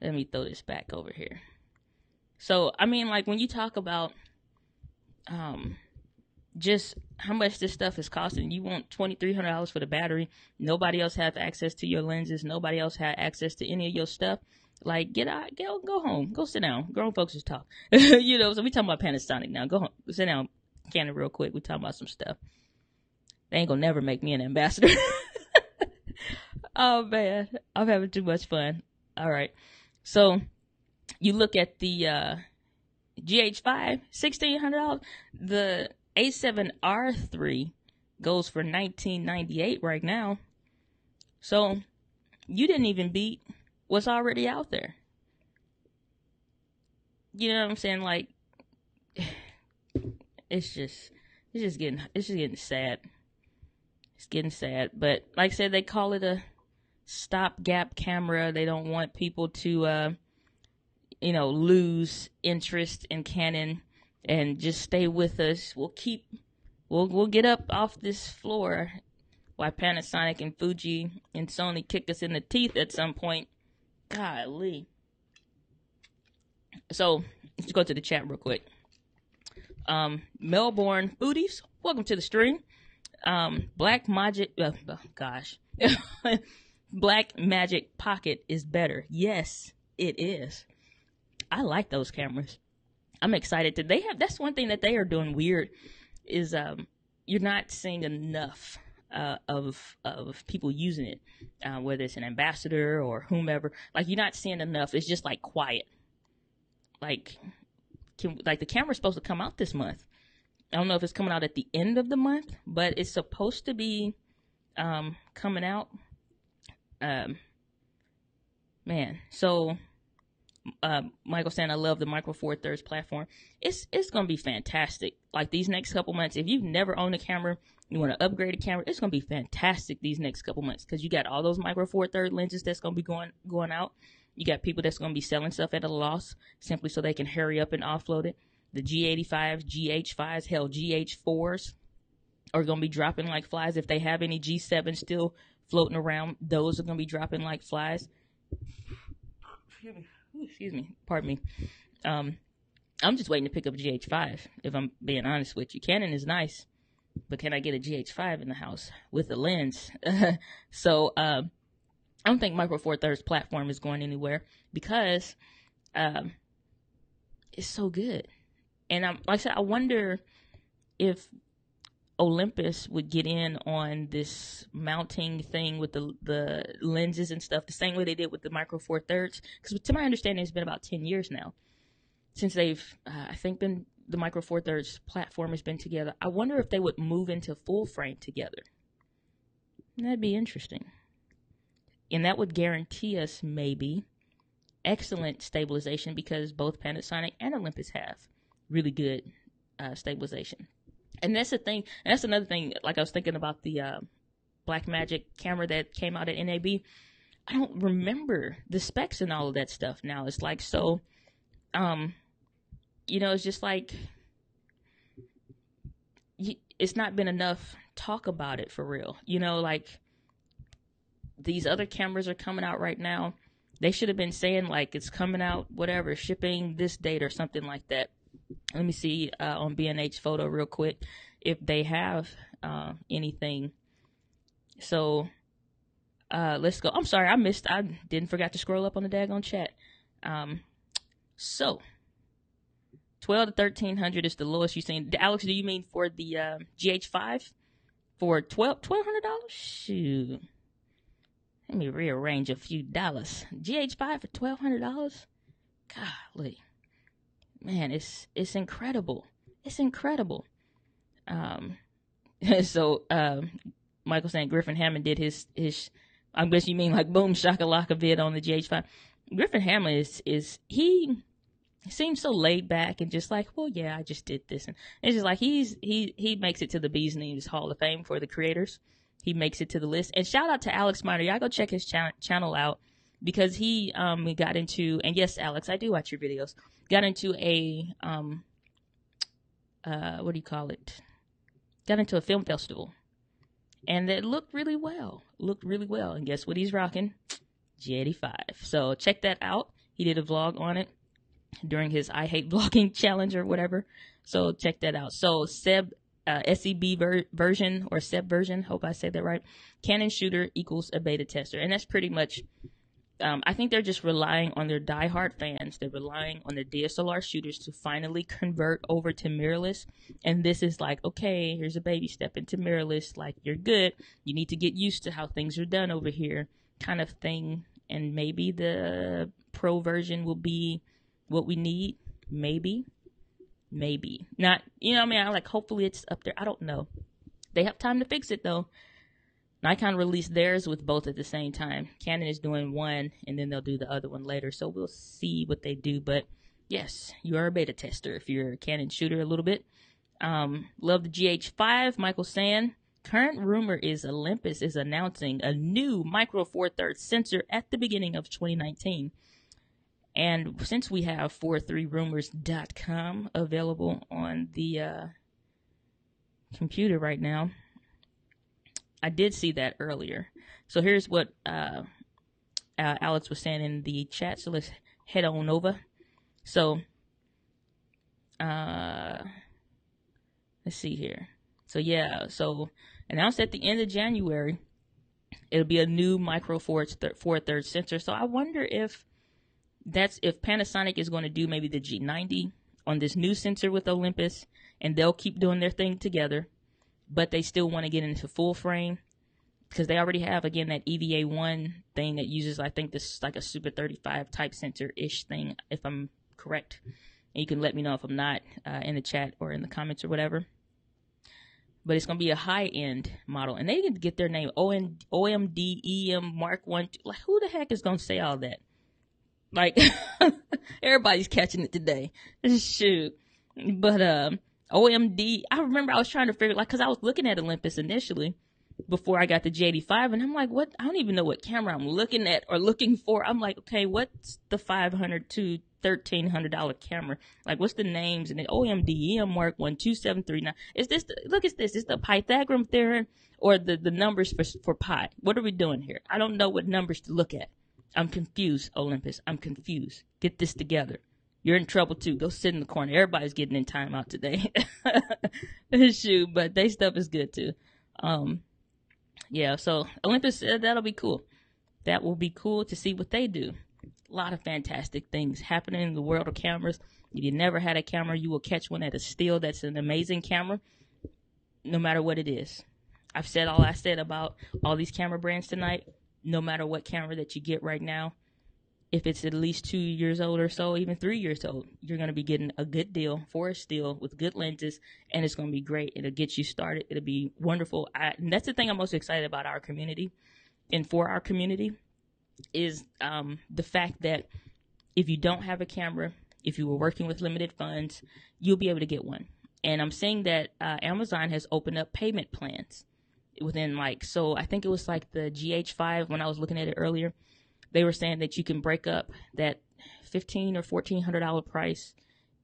Let me throw this back over here. So, I mean, like, when you talk about just how much this stuff is costing, you want $2,300 for the battery. Nobody else have access to your lenses. Nobody else have access to any of your stuff. Like, get out, go home, go sit down. Grown folks just talk. So we talking about Panasonic now. Go home, sit down, Canon, real quick. We talking about some stuff. They ain't gonna never make me an ambassador. Oh man, I'm having too much fun. All right, so you look at the GH5, $1,600. The A7R3 goes for $1,998 right now. So you didn't even beat what's already out there. You know what I'm saying? Like, it's just getting sad. It's getting sad. But like I said, they call it a stopgap camera. They don't want people to lose interest in Canon and just stay with us. We'll get up off this floor while Panasonic and Fuji and Sony kick us in the teeth at some point. Golly. So let's go to the chat real quick. Melbourne Foodies, welcome to the stream. Black Magic, Black Magic Pocket is better. Yes, it is. I like those cameras. I'm excited that they have. That's one thing that they are doing weird is you're not seeing enough of people using it, whether it's an ambassador or whomever. Like, you're not seeing enough. It's just like quiet. Like the camera's supposed to come out this month. I don't know if it's coming out at the end of the month, but it's supposed to be coming out. Man, so Michael saying, I love the Micro Four Thirds platform. It's gonna be fantastic. Like, these next couple months, if you've never owned a camera, you want to upgrade a camera, it's gonna be fantastic these next couple months, because you got all those Micro Four Thirds lenses that's gonna be going out. You got people that's gonna be selling stuff at a loss simply so they can hurry up and offload it. The G85s, GH5s, hell, GH4s are gonna be dropping like flies. If they have any G7s still floating around, those are gonna be dropping like flies. Excuse me, pardon me. I'm just waiting to pick up a GH5, if I'm being honest with you. Canon is nice, but can I get a GH5 in the house with a lens? So I don't think Micro Four Thirds platform is going anywhere, because it's so good. And like I said, I wonder if Olympus would get in on this mounting thing with the lenses and stuff, the same way they did with the Micro Four Thirds. Because to my understanding, it's been about 10 years now since they've, I think, the Micro Four Thirds platform has been together. I wonder if they would move into full frame together. That'd be interesting. And that would guarantee us maybe excellent stabilization, because both Panasonic and Olympus have really good stabilization. And that's the thing. And that's another thing. Like, I was thinking about the Blackmagic camera that came out at NAB. I don't remember the specs and all of that stuff now. It's like, so, it's just like, it's not been enough talk about it for real. Like, these other cameras are coming out right now. They should have been saying, like, it's coming out, whatever, shipping this date or something like that. Let me see on B&H Photo real quick if they have anything. So let's go. I'm sorry, I didn't forget to scroll up on the daggone chat. So 12 to 1300 is the lowest you've seen. Alex, do you mean for the GH5 for $1,200? Shoot. Let me rearrange a few dollars. GH5 for $1,200? Golly. Man, it's incredible. It's incredible. So Michael saying Griffin Hammond did his I guess you mean like boom shakalaka vid on the GH5. Griffin Hammond he seems so laid back and just like, well, yeah, I just did this, and it's just like he makes it to the Bee's Knees Hall of Fame for the creators. He makes it to the list. And shout out to Alex Miner. Y'all go check his channel out, because he got into, and yes, Alex, I do watch your videos, got into a, what do you call it? Got into a film festival. And it looked really well. And guess what he's rocking? G85. So check that out. He did a vlog on it during his I Hate Vlogging Challenge or whatever. So check that out. So Seb, SEB version, or SEB version, hope I said that right. Canon shooter equals a beta tester. And that's pretty much, I think they're just relying on their diehard fans. They're relying on their DSLR shooters to finally convert over to mirrorless. And this is like, okay, here's a baby step into mirrorless. Like, you're good. You need to get used to how things are done over here, kind of thing. And maybe the pro version will be what we need. Maybe not, hopefully it's up there. I don't know. They have time to fix it though. Nikon released theirs with both at the same time. Canon is doing one, and then they'll do the other one later. So we'll see what they do. But yes, you are a beta tester if you're a Canon shooter a little bit. Love the GH5. Michael saying, current rumor is Olympus is announcing a new Micro Four Thirds sensor at the beginning of 2019. And since we have 43rumors.com available on the computer right now, I did see that earlier. So here's what Alex was saying in the chat. So let's head on over. So let's see here. So yeah, so announced at the end of January, it'll be a new Micro Four Thirds sensor. So I wonder if Panasonic is going to do maybe the G90 on this new sensor with Olympus, and they'll keep doing their thing together, but they still want to get into full frame, because they already have, again, that EVA1 thing that uses, I think, this like a Super 35 type sensor-ish thing, if I'm correct. And you can let me know if I'm not in the chat or in the comments or whatever. But it's going to be a high-end model, and they can get their name, OMD EM Mark 1. Like, who the heck is going to say all that? Like, everybody's catching it today. Shoot. But, OMD, I remember I was trying to figure, like, because I was looking at Olympus initially before I got the J85, and I'm like, what? I don't even know what camera I'm looking at or looking for. I'm like, okay, what's the $500 to $1,300 camera? Like, what's the names? And then OMD EM Mark 1 2739. Is this, look at this, is the Pythagorean theorem or the numbers for pi? What are we doing here? I don't know what numbers to look at. I'm confused, Olympus. I'm confused. Get this together. You're in trouble too. Go sit in the corner. Everybody's getting in timeout today. Shoot, but they stuff is good too. Yeah, so Olympus, that'll be cool. That will be cool to see what they do. A lot of fantastic things happening in the world of cameras. If you never had a camera, you will catch one at a still. That's an amazing camera. no matter what it is. I've said all I said about all these camera brands tonight. No matter what camera that you get right now, if it's at least 2 years old or so, even 3 years old, you're going to be getting a good deal for a steal with good lenses, and it's going to be great. It'll get you started. It'll be wonderful. And that's the thing I'm most excited about our community and for our community is the fact that if you don't have a camera, if you were working with limited funds, you'll be able to get one. And I'm seeing that Amazon has opened up payment plans within so I think it was like the GH5 when I was looking at it earlier. They were saying that you can break up that $1,500 or $1,400 price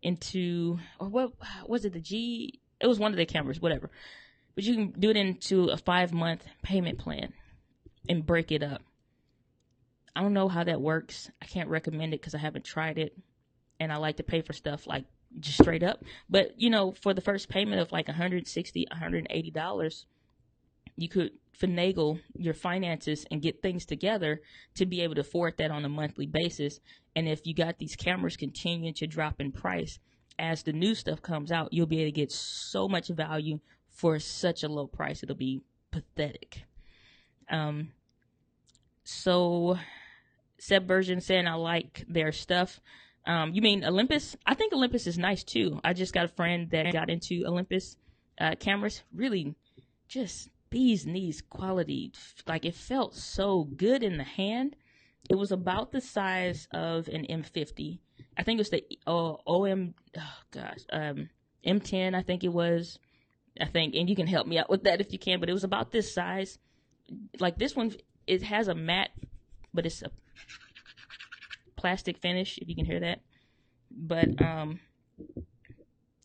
into, or what was it? It was one of the cameras, whatever. But you can do it into a 5-month payment plan and break it up. I don't know how that works. I can't recommend it because I haven't tried it, and I like to pay for stuff like just straight up. But for the first payment of like $160, $180, you could finagle your finances and get things together to be able to afford that on a monthly basis. And if you got these cameras continuing to drop in price as the new stuff comes out, you'll be able to get so much value for such a low price. It'll be pathetic. So Seb Version saying I like their stuff. You mean Olympus? I think Olympus is nice too. I just got a friend that got into Olympus cameras. Really just bee's knees quality. Like it felt so good in the hand. It was about the size of an M50. I think it was the M10. I think it was. And you can help me out with that if you can. But it was about this size. Like this one, it has a matte, but it's a plastic finish. If you can hear that, but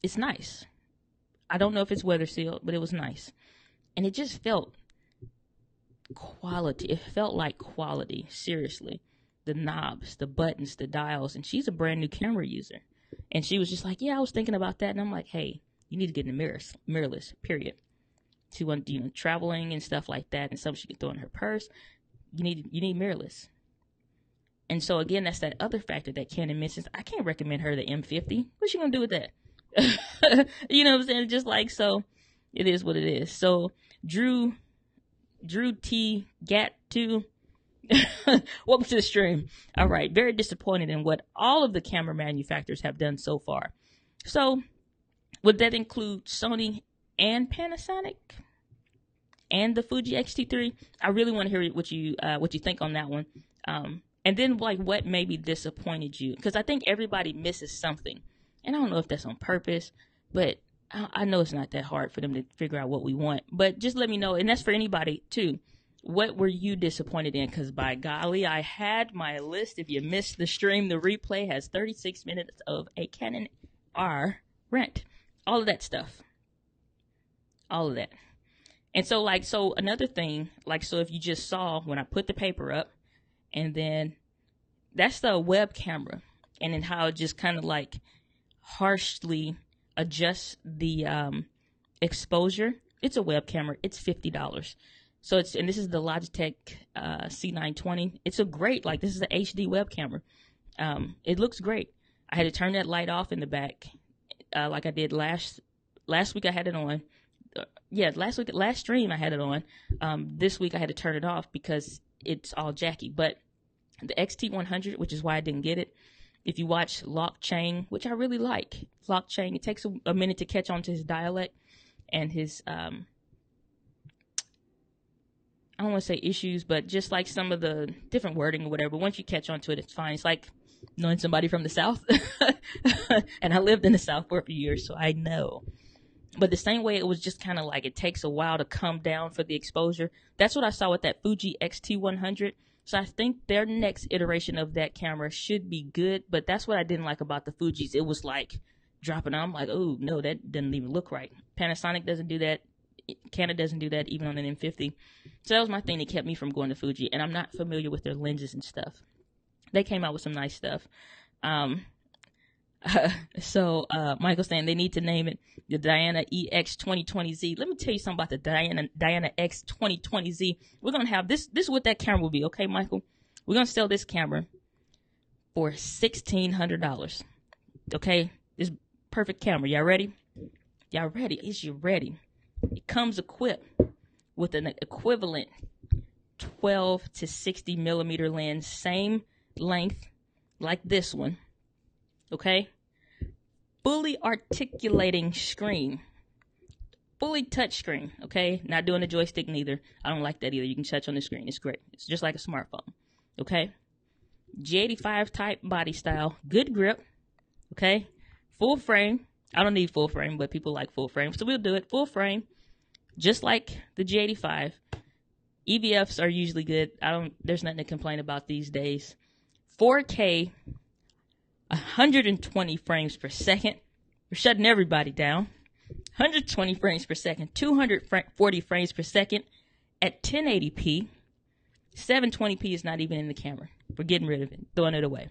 it's nice. I don't know if it's weather sealed, but it was nice. And it just felt quality. It felt like quality, seriously. The knobs, the buttons, the dials. And she's a brand new camera user. And she was just like, yeah, I was thinking about that. And I'm like, hey, you need to get into mirrorless, period. To traveling and stuff like that, and something she can throw in her purse. You need mirrorless. And so again, that's that other factor that Canon mentions. I can't recommend her the M50. What's she gonna do with that? You know what I'm saying? Just like so. It is what it is. So, Drew T. Gat 2. Welcome to the stream. All right. Very disappointed in what all of the camera manufacturers have done so far. So, would that include Sony and Panasonic and the Fuji X-T3? I really want to hear what you think on that one. And then what maybe disappointed you? Because I think everybody misses something. And I don't know if that's on purpose, but I know it's not that hard for them to figure out what we want, but just let me know. And that's for anybody too. What were you disappointed in? Because by golly, I had my list. If you missed the stream, the replay has 36 minutes of a Canon R rent. All of that stuff. All of that. And so another thing, so if you just saw when I put the paper up, and then that's the web camera, and then how it just kind of harshly adjust the exposure. It's a web camera. It's $50. So and this is the Logitech C920. It's a great, this is an HD web camera. It looks great. I had to turn that light off in the back, like I did last week. I had it on. Last stream I had it on. This week I had to turn it off because it's all jacky. But the XT100, which is why I didn't get it. If you watch Lock Chang, which I really like, Lock Chang, it takes a minute to catch on to his dialect and his, I don't want to say issues, but just some of the different wording or whatever. Once you catch on to it, it's fine. It's like knowing somebody from the South. And I lived in the South for a few years, so I know. But the same way it was just kind of it takes a while to come down for the exposure. That's what I saw with that Fuji X-T100. So I think their next iteration of that camera should be good, but that's what I didn't like about the Fujis. It was dropping on. I'm like, oh, no, that doesn't even look right. Panasonic doesn't do that. Canon doesn't do that, even on an M50. So that was my thing that kept me from going to Fuji, and I'm not familiar with their lenses and stuff. They came out with some nice stuff. So Michael's saying they need to name it the Diana EX 2020Z. Let me tell you something about the Diana X 2020Z. We're going to have this is what that camera will be. Okay, Michael, we're going to sell this camera for $1,600. Okay, this perfect camera. Y'all ready? Is you ready? It comes equipped with an equivalent 12 to 60 millimeter lens, same length like this one, okay? Fully articulating screen, fully touch screen, okay? Not doing a joystick neither. I don't like that either. You can touch on the screen. It's great. It's just like a smartphone, okay? G85 type body style, good grip, okay? Full frame. I don't need full frame, but people like full frame, so we'll do it. Full frame, just like the G85. EVFs are usually good. There's nothing to complain about these days. 4K, 120 frames per second. We're shutting everybody down. 120 frames per second, 240 frames per second at 1080p. 720p is not even in the camera. We're getting rid of it, throwing it away.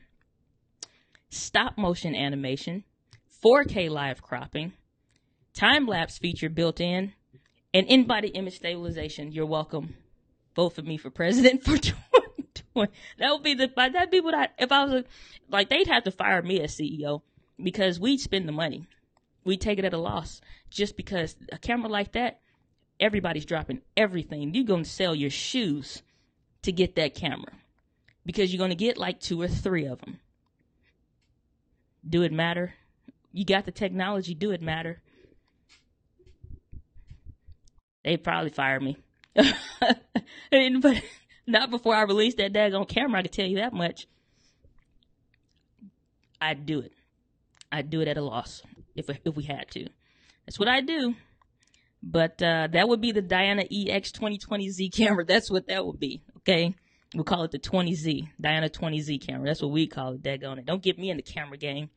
Stop motion animation, 4K live cropping, time-lapse feature built in, and in-body image stabilization. You're welcome. Vote for me for president for 2020. That'd be what if I was like, they'd have to fire me as CEO because we'd spend the money. We'd take it at a loss just because a camera like that, everybody's dropping everything. You're going to sell your shoes to get that camera because you're going to get like 2 or 3 of them. Do it matter? You got the technology. Do it matter? They'd probably fire me. But not before I release that daggone camera, I can tell you that much. I'd do it. I'd do it at a loss if we had to. That's what I do. But that would be the Diana EX 2020Z camera. That's what that would be, okay? We'll call it the 20Z, Diana 20Z camera. That's what we call it, daggone it. Don't get me in the camera game.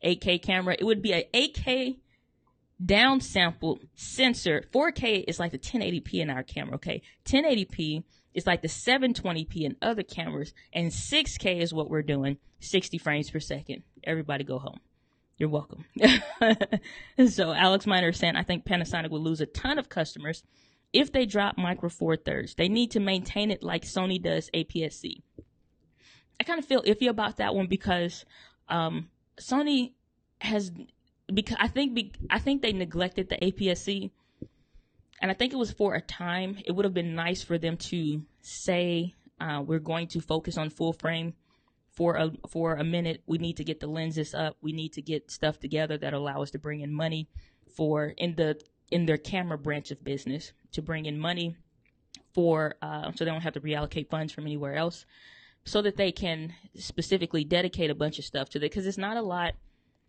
8K camera. It would be an 8K downsampled sensor. 4K is like the 1080p in our camera, okay? 1080p is like the 720p in other cameras, and 6K is what we're doing, 60 frames per second. Everybody go home. You're welcome. So Alex Miner is saying, I think Panasonic will lose a ton of customers if they drop Micro Four Thirds. They need to maintain it like Sony does APS-C. I kind of feel iffy about that one because Sony has... Because I think they neglected the APS-C, and I think it was for a time. It would have been nice for them to say we're going to focus on full frame for a minute. We need to get the lenses up. We need to get stuff together that allow us to bring in money in their camera branch of business, to bring in money so they don't have to reallocate funds from anywhere else, so that they can specifically dedicate a bunch of stuff to it, because it's not a lot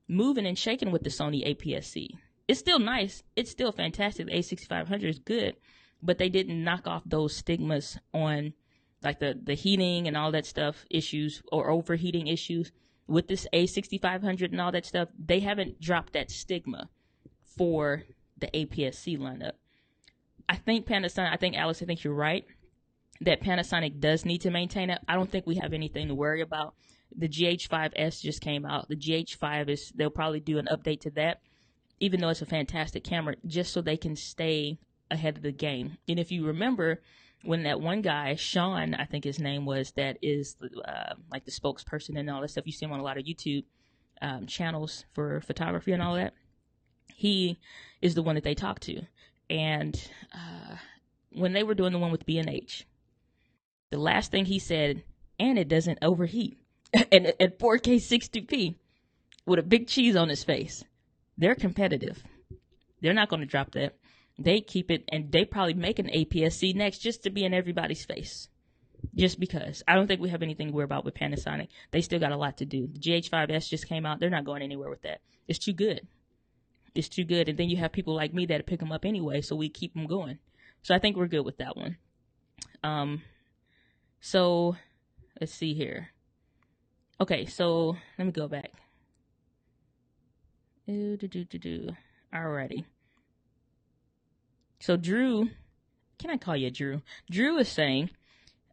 moving and shaking with the Sony APS-C. It's still nice. It's still fantastic. The A6500 is good, but they didn't knock off those stigmas on like the heating and all that stuff issues, or overheating issues with this A6500 and all that stuff. They haven't dropped that stigma for the APS-C lineup. I think Alex, I think you're right that Panasonic does need to maintain it. I don't think we have anything to worry about. The GH5S just came out. The GH5 they'll probably do an update to that, even though it's a fantastic camera, just so they can stay ahead of the game. And if you remember when that one guy, Sean, I think his name was, that is like the spokesperson and all that stuff. You see him on a lot of YouTube channels for photography and all that. He is the one that they talk to. And when they were doing the one with B&H, the last thing he said, and it doesn't overheat. And at 4K 60p with a big cheese on his face. They're competitive. They're not going to drop that. They keep it, and they probably make an APS-C next just to be in everybody's face. Just because. I don't think we have anything to worry about with Panasonic. They still got a lot to do. The GH5S just came out. They're not going anywhere with that. It's too good. It's too good. And then you have people like me that pick them up anyway, so we keep them going. So I think we're good with that one. So let's see here. Okay, so let me go back. Alrighty. So Drew, can I call you Drew? Drew is saying,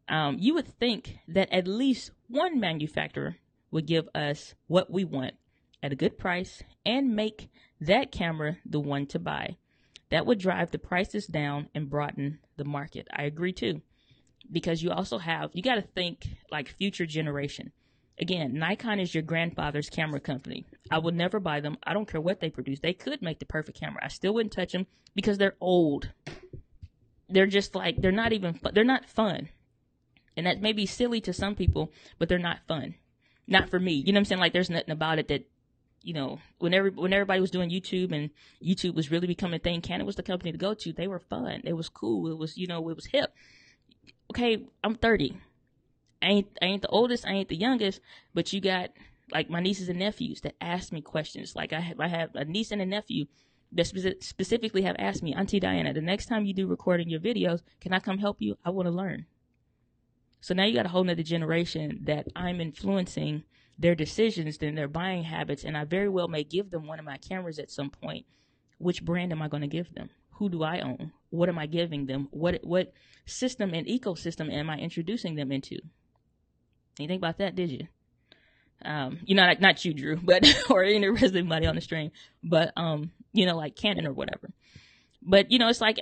you would think that at least one manufacturer would give us what we want at a good price and make that camera the one to buy. That would drive the prices down and broaden the market. I agree too. Because you also you got to think like future generation. Again, Nikon is your grandfather's camera company. I would never buy them. I don't care what they produce. They could make the perfect camera. I still wouldn't touch them because they're old. They're just like, they're not fun. And that may be silly to some people, but they're not fun. Not for me. You know what I'm saying? Like, there's nothing about it that, you know, when everybody was doing YouTube and YouTube was really becoming a thing, Canon was the company to go to. They were fun. It was cool. It was, you know, it was hip. Okay, I'm 30. I ain't the oldest, I ain't the youngest, but you got like my nieces and nephews that ask me questions. Like I have a niece and a nephew that specifically have asked me, Auntie Diana, the next time you do recording your videos, can I come help you? I want to learn. So now you got a whole nother generation that I'm influencing their decisions and their buying habits, and I very well may give them one of my cameras at some point. Which brand am I going to give them? Who do I own? What am I giving them? What system and ecosystem am I introducing them into? You think about that, did you? You know, like, not you, Drew, but, or any rest of anybody on the stream, but, you know, like Canon or whatever. But, you know, it's like,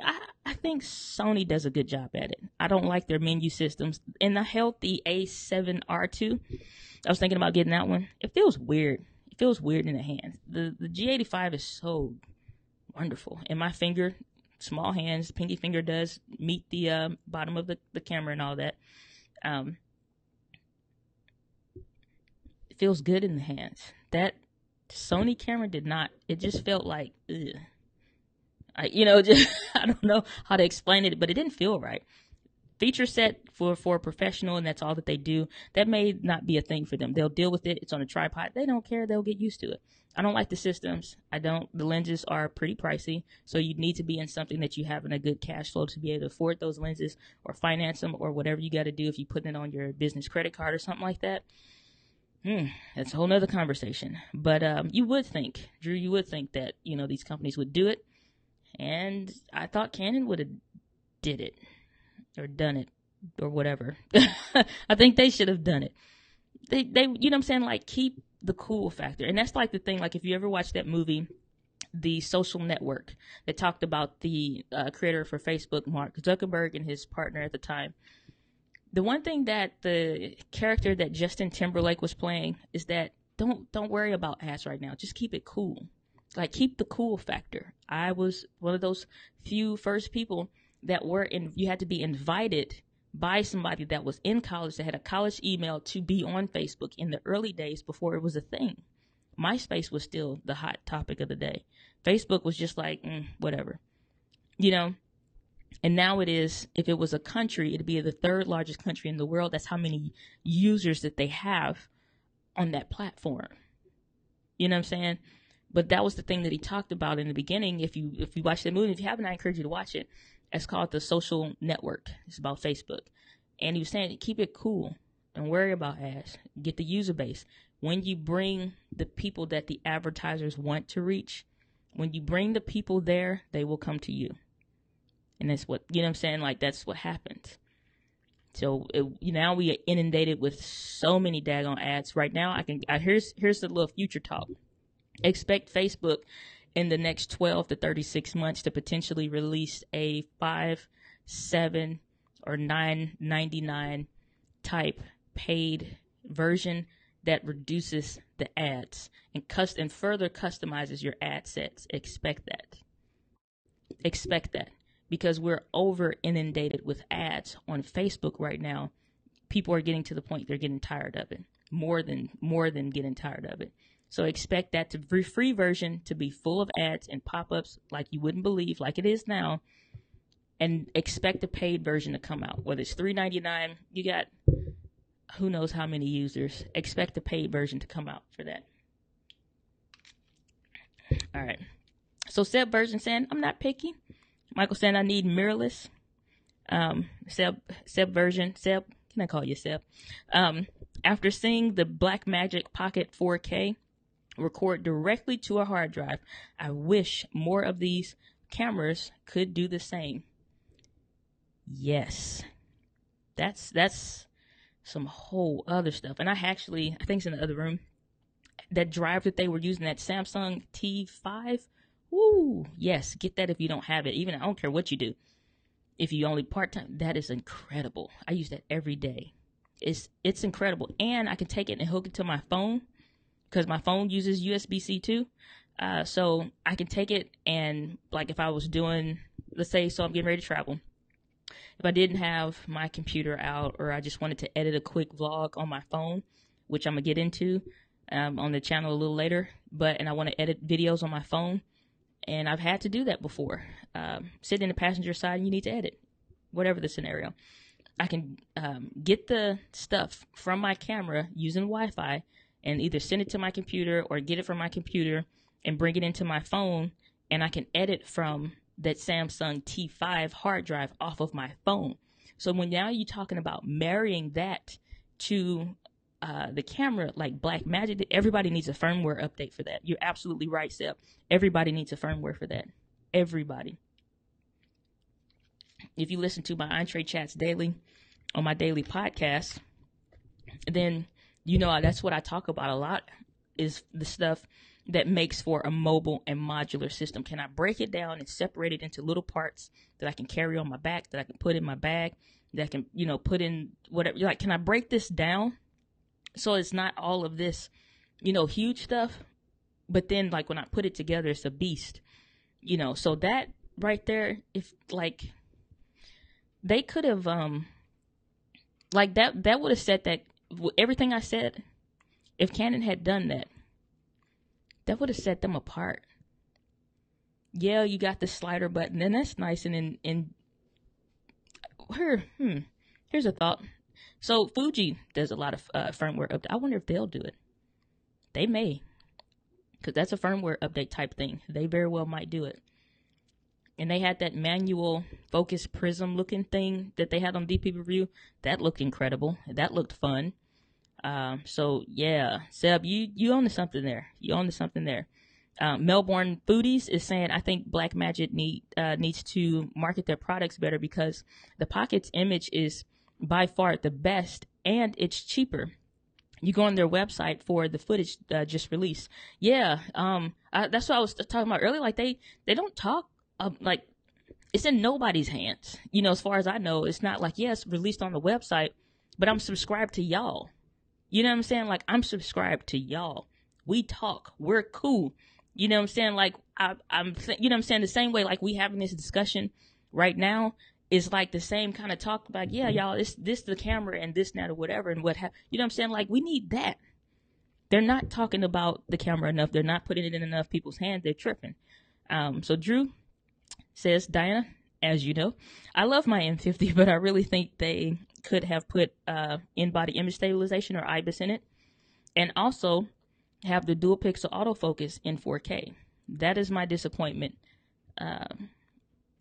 I think Sony does a good job at it. I don't like their menu systems. And I held the A7R2. I was thinking about getting that one. It feels weird. It feels weird in the hand. The G85 is so wonderful. And my finger, small hands, pinky finger does meet the bottom of the camera and all that. Feels good in the hands. That Sony camera did not. It just felt like, ugh. You know, just, I don't know how to explain it, but it didn't feel right. Feature set for a professional, and that's all that they do. That may not be a thing for them. They'll deal with it. It's on a tripod. They don't care. They'll get used to it. I don't like the systems. The lenses are pretty pricey, so you need to be in something that you have in a good cash flow to be able to afford those lenses or finance them or whatever you got to do if you put it on your business credit card or something like that. That's a whole nother conversation. But you would think, Drew, that, you know, these companies would do it. And I thought Canon would have did it or done it or whatever. I think they should have done it. They, you know what I'm saying? Like, keep the cool factor. And that's like the thing, like if you ever watch that movie, The Social Network, that talked about the creator for Facebook, Mark Zuckerberg, and his partner at the time. The one thing that the character that Justin Timberlake was playing is that don't worry about ads right now. Just keep it cool. Like, keep the cool factor. I was one of those few first people that you had to be invited by somebody that was in college, that had a college email, to be on Facebook in the early days before it was a thing. MySpace was still the hot topic of the day. Facebook was just like, whatever. You know? And now it is, if it was a country, it'd be the third largest country in the world. That's how many users that they have on that platform. You know what I'm saying? But that was the thing that he talked about in the beginning. If you watch the movie, if you haven't, I encourage you to watch it. It's called The Social Network. It's about Facebook. And he was saying, keep it cool. Don't worry about ads. Get the user base. When you bring the people that the advertisers want to reach, when you bring the people there, they will come to you. And that's what, you know what I'm saying? Like, that's what happens. So now we are inundated with so many daggone ads. Right now, here's the little future talk. Expect Facebook in the next 12 to 36 months to potentially release a $5, $7, or $9.99 type paid version that reduces the ads and further customizes your ad sets. Expect that. Because we're over inundated with ads on Facebook right now. People are getting to the point they're getting tired of it. More than getting tired of it. So expect that free version to be full of ads and pop-ups like you wouldn't believe, like it is now. And expect the paid version to come out. Whether it's $3.99, you got who knows how many users. Expect the paid version to come out for that. All right. So Seb version saying, I'm not picky. Michael saying, I need mirrorless. Seb version. Seb, can I call you Seb? After seeing the Blackmagic Pocket 4K record directly to a hard drive, I wish more of these cameras could do the same. Yes. That's some whole other stuff. And I think it's in the other room. That drive that they were using, that Samsung T5. Woo! Yes, get that if you don't have it. Even I don't care what you do. If you only part-time, that is incredible. I use that every day. It's incredible. And I can take it and hook it to my phone because my phone uses USB-C too. So I can take it and, like, if I was doing, let's say, so I'm getting ready to travel. If I didn't have my computer out, or I just wanted to edit a quick vlog on my phone, which I'm gonna get into on the channel a little later, and I want to edit videos on my phone, and I've had to do that before. Sit in the passenger side and you need to edit, whatever the scenario. I can get the stuff from my camera using Wi-Fi and either send it to my computer or get it from my computer and bring it into my phone, and I can edit from that Samsung T5 hard drive off of my phone. So when now you're talking about marrying that to the camera, like Blackmagic, everybody needs a firmware update for that. You're absolutely right, Seb. Everybody needs a firmware for that. Everybody. If you listen to my Entree Chats daily on my daily podcast, then you know that's what I talk about a lot, is the stuff that makes for a mobile and modular system. Can I break it down and separate it into little parts that I can carry on my back, that I can put in my bag, that I can, put in whatever. Like, can I break this down so it's not all of this, huge stuff, but then, like, when I put it together, it's a beast, so that right there, if, like, they could have, like, that would have said that everything I said, if Canon had done that, that would have set them apart. Yeah, you got the slider button, and that's nice. And here's a thought. So Fuji does a lot of firmware update. I wonder if they'll do it. They may, because that's a firmware update type thing. They very well might do it. And they had that manual focus prism looking thing that they had on DP Review. That looked incredible. That looked fun. So yeah, Seb, you own to something there. You own to something there. Melbourne Foodies is saying, I think Blackmagic needs to market their products better because the Pocket's image is by far the best and it's cheaper. You go on their website for the footage just released. Yeah, that's what I was talking about earlier. Like they don't talk like it's in nobody's hands. As far as I know, it's not like, yeah, it's released on the website, but I'm subscribed to y'all. You know what I'm saying? Like, I'm subscribed to y'all. We talk. We're cool. You know what I'm saying? Like, I'm you know what I'm saying? The same way, like, we having this discussion right now is like the same kind of talk about, yeah, y'all, this the camera and this, that, or whatever, and you know what I'm saying? Like, we need that. They're not talking about the camera enough. They're not putting it in enough people's hands. They're tripping. So Drew says, Diana, as you know, I love my M50, but I really think they could have put in-body image stabilization or IBIS in it, and also have the dual pixel autofocus in 4K. That is my disappointment,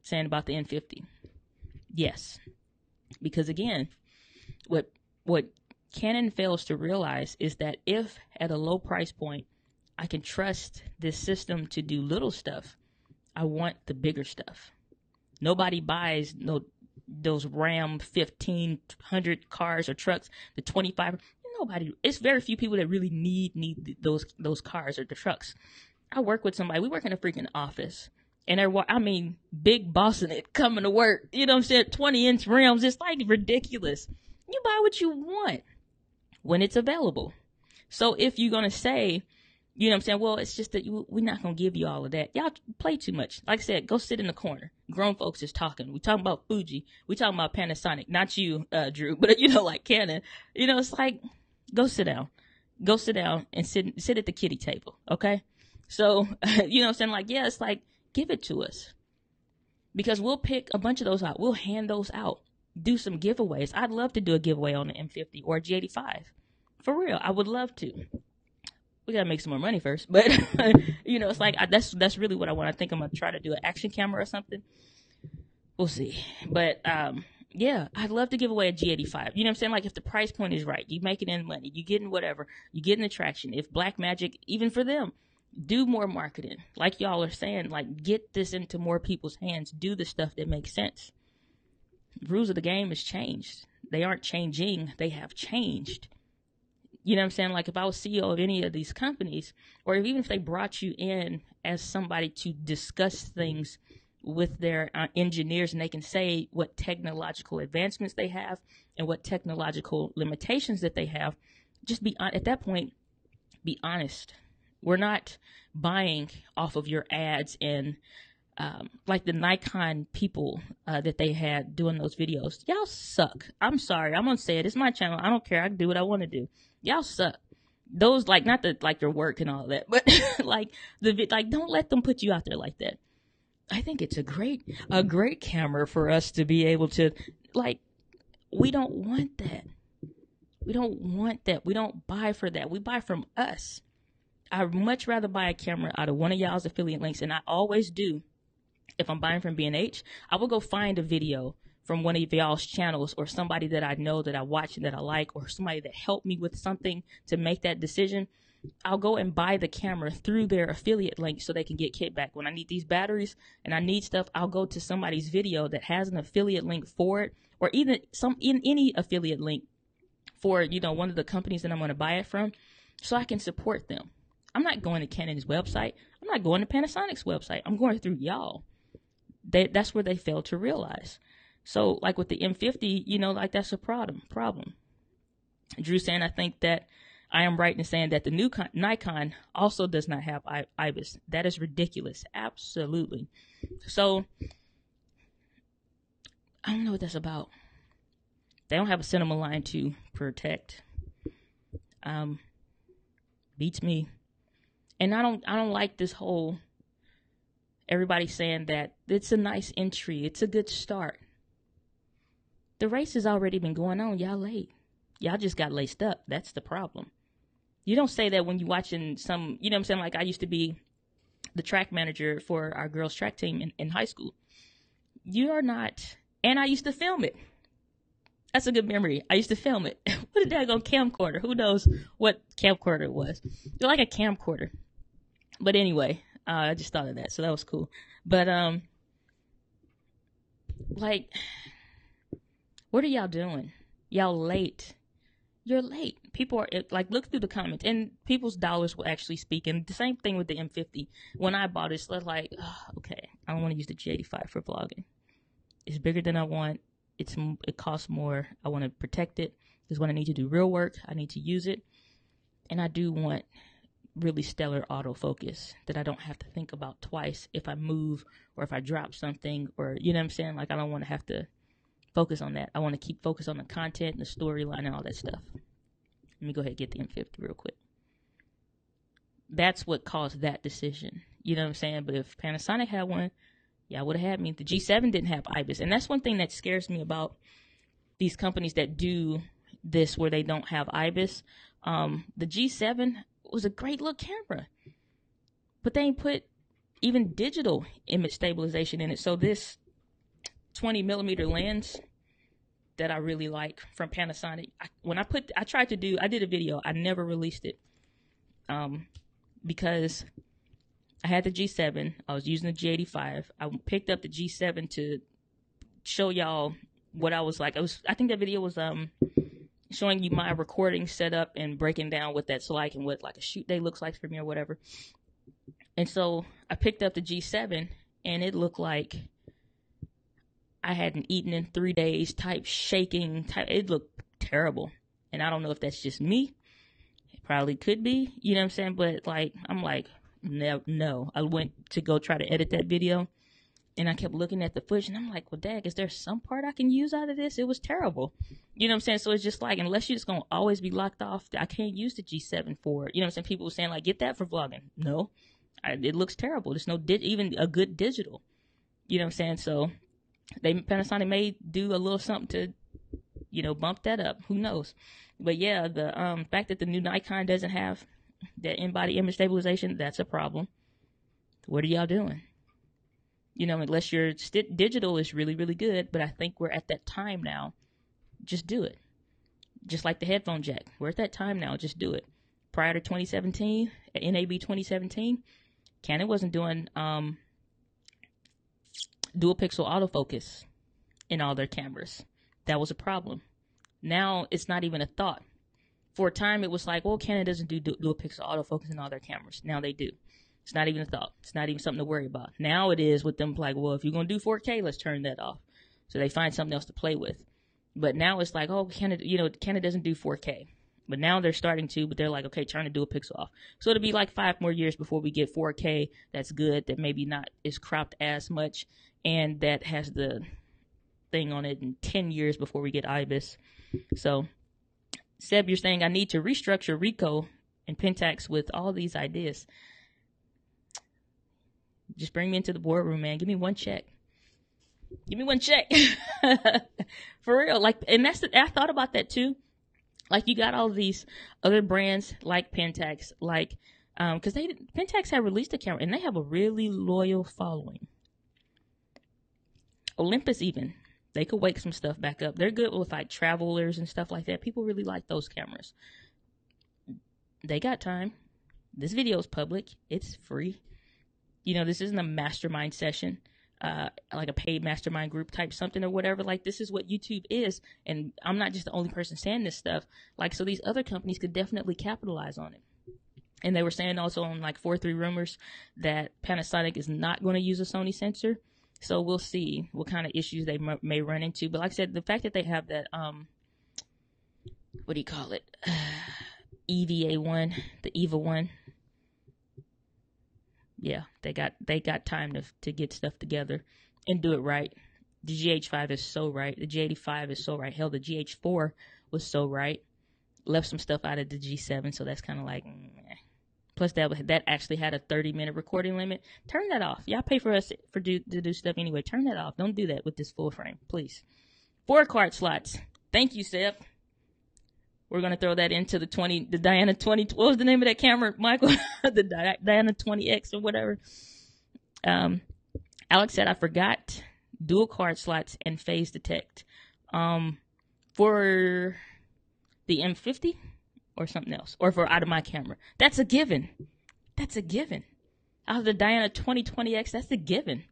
saying about the N50. Yes, because again, what Canon fails to realize is that if at a low price point I can trust this system to do little stuff, I want the bigger stuff. Nobody buys those Ram 1500 cars or trucks, the 25. Nobody. It's very few people that really need those cars or the trucks. I work with somebody. We work in a freaking office, and they're big bossing it, coming to work. You know what I'm saying? 20-inch rims. It's like ridiculous. You buy what you want when it's available. So if you're gonna say, you know what I'm saying? Well, it's just that we're not going to give you all of that. Y'all play too much. Like I said, go sit in the corner. Grown folks is talking. We talking about Fuji. We talking about Panasonic. Not you, Drew, but like Canon. It's like, go sit down. Go sit down and sit at the kiddie table, okay? So, you know what I'm saying? Like, yeah, it's like, give it to us. Because we'll pick a bunch of those out. We'll hand those out. Do some giveaways. I'd love to do a giveaway on the M50 or a G85. For real, I would love to. We gotta make some more money first, but it's like that's really what I want. I think I'm gonna try to do an action camera or something. We'll see, but yeah, I'd love to give away a G85. You know what I'm saying? Like if the price point is right, you make it in money, you getting whatever, you getting the traction. If Blackmagic, even for them, do more marketing, like y'all are saying, like get this into more people's hands. Do the stuff that makes sense. The rules of the game has changed. They aren't changing. They have changed. You know what I'm saying? Like if I was CEO of any of these companies, or even if they brought you in as somebody to discuss things with their engineers, and they can say what technological advancements they have and what technological limitations that they have. Just be at that point, be honest. We're not buying off of your ads and like the Nikon people that they had doing those videos. Y'all suck. I'm sorry. I'm gonna say it. It's my channel. I don't care. I can do what I want to do. Y'all suck. Those, like, not the like your work and all that, but like don't let them put you out there like that. I think it's a great camera for us to be able to, like, we don't want that. We don't want that. We don't buy for that. We buy from us. I'd much rather buy a camera out of one of y'all's affiliate links, and I always do. If I'm buying from B&H, I will go find a video from one of y'all's channels or somebody that I know that I watch and that I like, or somebody that helped me with something to make that decision. I'll go and buy the camera through their affiliate link so they can get kickback. When I need these batteries and I need stuff, I'll go to somebody's video that has an affiliate link for it, or even any affiliate link for, you know, one of the companies that I'm going to buy it from, so I can support them. I'm not going to Canon's website. I'm not going to Panasonic's website. I'm going through y'all. That's where they fail to realize. So, like with the M50, you know, like, that's a problem. Drew saying, I think that I am right in saying that the new Nikon also does not have IBIS. That is ridiculous. Absolutely. So, I don't know what that's about. They don't have a cinema line to protect. Beats me. And I don't like this whole, everybody saying that it's a nice entry. It's a good start. The race has already been going on. Y'all late. Y'all just got laced up. That's the problem. You don't say that when you're watching some, you know what I'm saying? Like, I used to be the track manager for our girls' track team in high school. You are not, and I used to film it. That's a good memory. I used to film it. What a daggone camcorder. Who knows what camcorder it was? You're like a camcorder. But anyway, I just thought of that. So that was cool. But, like, what are y'all doing? Y'all late. You're late. People are, like, look through the comments, and people's dollars will actually speak. And the same thing with the M50. When I bought it, it's like, oh, okay, I don't want to use the G85 for vlogging. It's bigger than I want. It costs more. I want to protect it. Because when I need to do real work, I need to use it. And I do want really stellar autofocus that I don't have to think about twice if I move or if I drop something, or, you know what I'm saying? Like, I don't want to have to focus on that. I want to keep focused on the content and the storyline and all that stuff. Let me go ahead and get the M50 real quick. That's what caused that decision. You know what I'm saying? But if Panasonic had one, yeah, I would have had me. The G7 didn't have IBIS. And that's one thing that scares me about these companies that do this where they don't have IBIS. The G7 was a great little camera, but they ain't put even digital image stabilization in it. So this 20 millimeter lens that I really like from Panasonic, I did a video. I never released it because I had the G7. I was using the G85. I picked up the G7 to show y'all what I was like. I think that video was showing you my recording setup and breaking down what that's like and what like a shoot day looks like for me or whatever. And so I picked up the G7, and it looked like I hadn't eaten in 3 days, shaking. It looked terrible. And I don't know if that's just me. It probably could be, you know what I'm saying? But like, I'm like, no. I went to go try to edit that video, and I kept looking at the footage, and I'm like, well, dang, is there some part I can use out of this? It was terrible. You know what I'm saying? So it's just like, unless you're just going to always be locked off, I can't use the G7 for it. You know what I'm saying? People were saying, like, get that for vlogging. No, it looks terrible. There's no even a good digital. You know what I'm saying? So Panasonic may do a little something to, you know, bump that up. Who knows? But yeah, the fact that the new Nikon doesn't have that in-body image stabilization, that's a problem. What are y'all doing? You know, unless your digital is really, really good. But I think we're at that time now. Just do it. Just like the headphone jack. We're at that time now. Just do it. Prior to 2017, at NAB 2017, Canon wasn't doing dual pixel autofocus in all their cameras. That was a problem. Now it's not even a thought. For a time, it was like, well, Canon doesn't do dual pixel autofocus in all their cameras. Now they do. It's not even a thought. It's not even something to worry about. Now it is with them like, well, if you're going to do 4K, let's turn that off. So they find something else to play with. But now it's like, oh, Canon doesn't do 4K. But now they're starting to, but they're like, okay, turn the dual pixel off. So it'll be like 5 more years before we get 4K that's good, that maybe not is cropped as much, and that has the thing on it, in 10 years before we get IBIS. So, Seb, you're saying I need to restructure Ricoh and Pentax with all these ideas. Just bring me into the boardroom, man. Give me one check. Give me one check. For real. Like, and I thought about that too. Like, you got all these other brands like Pentax, like, because Pentax have released a camera and they have a really loyal following. Olympus even, they could wake some stuff back up. They're good with like travelers and stuff like that. People really like those cameras. They got time. This video is public. It's free. This isn't a mastermind session. Like a paid mastermind group type something or whatever. Like, this is what YouTube is, and I'm not just the only person saying this stuff. Like, so these other companies could definitely capitalize on it. And they were saying also on like 4.3 rumors that Panasonic is not going to use a Sony sensor. So we'll see what kind of issues they may run into. But like I said, the fact that they have that what do you call it, EVA1, the EVA 1. Yeah, they got time to get stuff together and do it right. The GH5 is so right. The G85 is so right. Hell, the GH4 was so right. Left some stuff out of the G7, so that's kind of like, meh. Plus, that actually had a 30-minute recording limit. Turn that off. Y'all pay for us to do stuff anyway. Turn that off. Don't do that with this full frame, please. 4 card slots. Thank you, Seb. We're going to throw that into the Diana 20. What was the name of that camera, Michael? The Diana 20X or whatever. Alex said, I forgot dual card slots and phase detect. For the M50 or something else. Or for out of my camera. That's a given. That's a given. Out of the Diana 2020X, that's a given.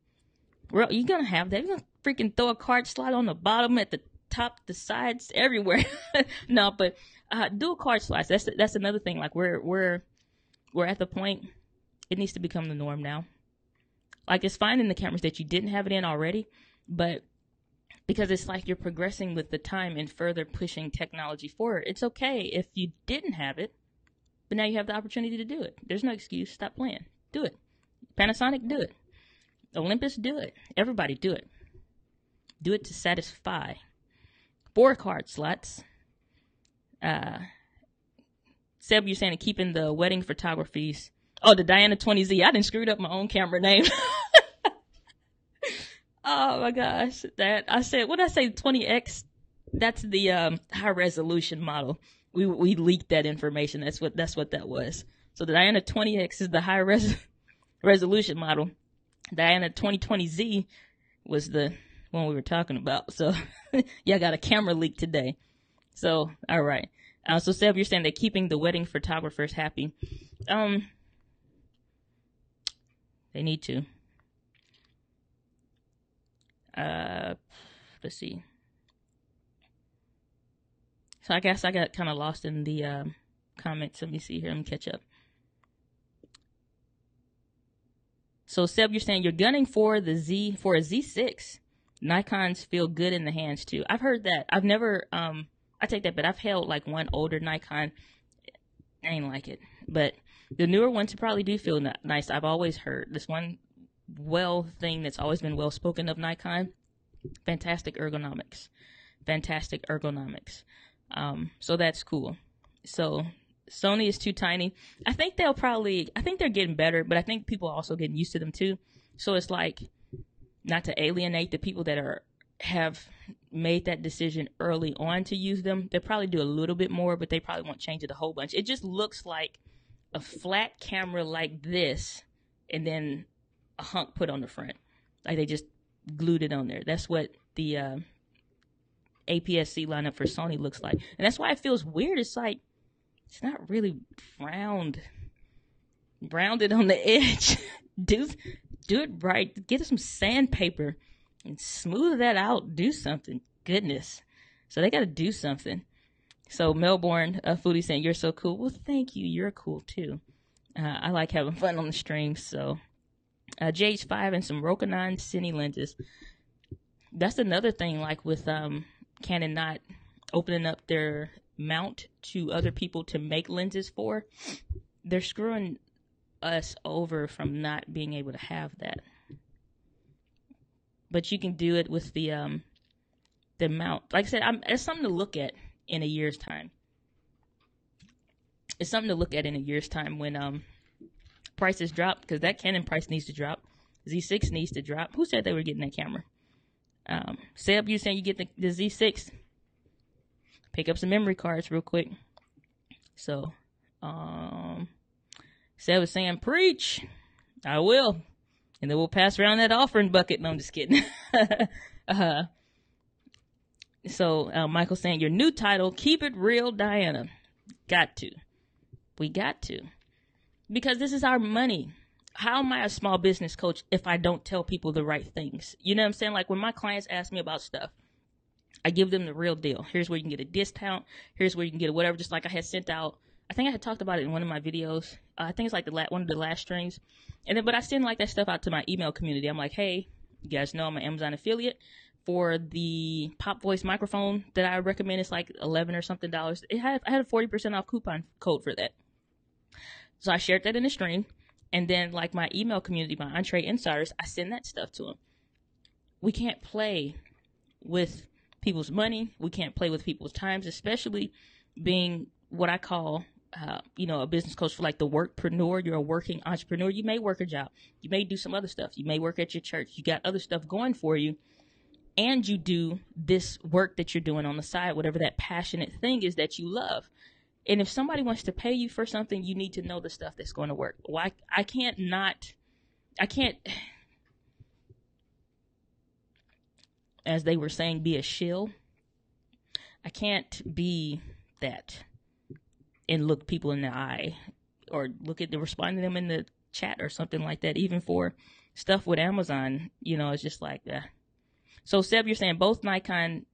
You're going to have that. You're going to freaking throw a card slot on the bottom, at the top, the sides, everywhere. No, but dual card slots, that's another thing. Like, we're at the point, it needs to become the norm now. Like, it's fine in the cameras that you didn't have it in already, but because it's like you're progressing with the time and further pushing technology forward. It's okay if you didn't have it, but now you have the opportunity to do it. There's no excuse. Stop playing. Do it. Panasonic, do it. Olympus, do it. Everybody, do it. Do it to satisfy. 4 card slots. Seb, you're saying keeping the wedding photographies. Oh, the Diana 20Z. I didn't screwed up my own camera name. Oh my gosh. What did I say? 20X? That's the high resolution model. We leaked that information. That's what that was. So the Diana 20X is the high resolution model. Diana 2020Z was the one we were talking about. So yeah, I got a camera leak today. So all right. So Seb, you're saying they're keeping the wedding photographers happy. They need to. Let's see. So I guess I got kind of lost in the comments. Let me see here. Let me catch up. So Seb, you're saying you're gunning for a Z6. Nikons feel good in the hands too. I've heard that. I've never, I take that, but I've held like one older Nikon. I ain't like it, but the newer ones probably do feel nice. I've always heard this one thing that's always been well spoken of Nikon. Fantastic ergonomics. So that's cool. So Sony is too tiny. I think they're getting better, but I think people are also getting used to them too. So it's like, not to alienate the people that have made that decision early on to use them. They'll probably do a little bit more, but they probably won't change it a whole bunch. It just looks like a flat camera like this, and then a hunk put on the front. Like they just glued it on there. That's what the APS-C lineup for Sony looks like. And that's why it feels weird. It's like, it's not really rounded on the edge. Do it right. Get some sandpaper and smooth that out. Do something. Goodness. So they got to do something. So Melbourne Foodie saying, you're so cool. Well, thank you. You're cool too. I like having fun on the streams. So GH5 and some Rokinon Cine lenses. That's another thing, like with Canon not opening up their mount to other people to make lenses for. They're screwing us over from not being able to have that. But you can do it with the mount. Like I said, it's something to look at in a year's time. It's something to look at in a year's time when prices drop, because that Canon price needs to drop. Z6 needs to drop. Who said they were getting that camera? Seb, you saying you get the Z6? Pick up some memory cards real quick. So, Seb was saying, preach. I will. And then we'll pass around that offering bucket. No, I'm just kidding. So, Michael's saying, your new title, Keep It Real, Diana. Got to. We got to. Because this is our money. How am I a small business coach if I don't tell people the right things? You know what I'm saying? Like when my clients ask me about stuff, I give them the real deal. Here's where you can get a discount. Here's where you can get whatever. Just like I had sent out, I think I had talked about it in one of my videos. I think it's like one of the last streams. And then, but I send like that stuff out to my email community. I'm like, hey, you guys know I'm an Amazon affiliate. For the Pop Voice microphone that I recommend, it's like $11 or something. I had a 40% off coupon code for that. So I shared that in the stream. And then like my email community, my Entree Insiders, I send that stuff to them. We can't play with people's money. We can't play with people's times, especially being what I call, a business coach for like the workpreneur. You're a working entrepreneur. You may work a job. You may do some other stuff. You may work at your church. You got other stuff going for you. And you do this work that you're doing on the side, whatever that passionate thing is that you love. And if somebody wants to pay you for something, you need to know the stuff that's going to work. Well, I can't, as they were saying, be a shill. I can't be that and look people in the eye or respond to them in the chat or something like that. Even for stuff with Amazon, it's just like that. So Seb, you're saying both Nikon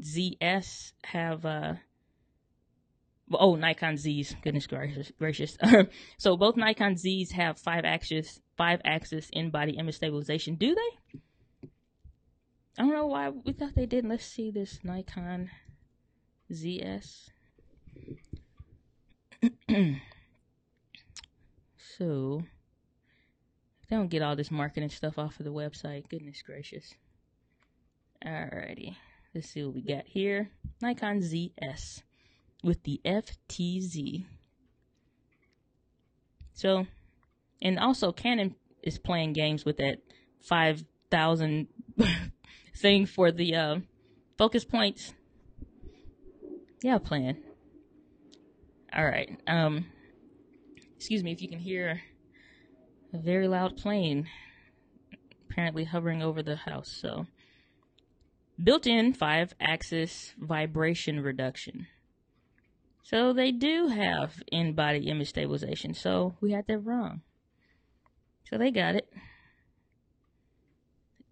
ZS have, Nikon Zs, goodness gracious. So both Nikon Zs have 5-axis in-body image stabilization. Do they? I don't know why we thought they didn't. Let's see this Nikon ZS. So, they don't get all this marketing stuff off of the website. Goodness gracious. Alrighty. Let's see what we got here. Nikon ZS with the FTZ. So, and also Canon is playing games with that 5,000 thing for the focus points. Yeah, playing. All right. Excuse me if you can hear a very loud plane apparently hovering over the house. So, built-in 5-axis vibration reduction. So they do have in-body image stabilization. So we had that wrong. So they got it.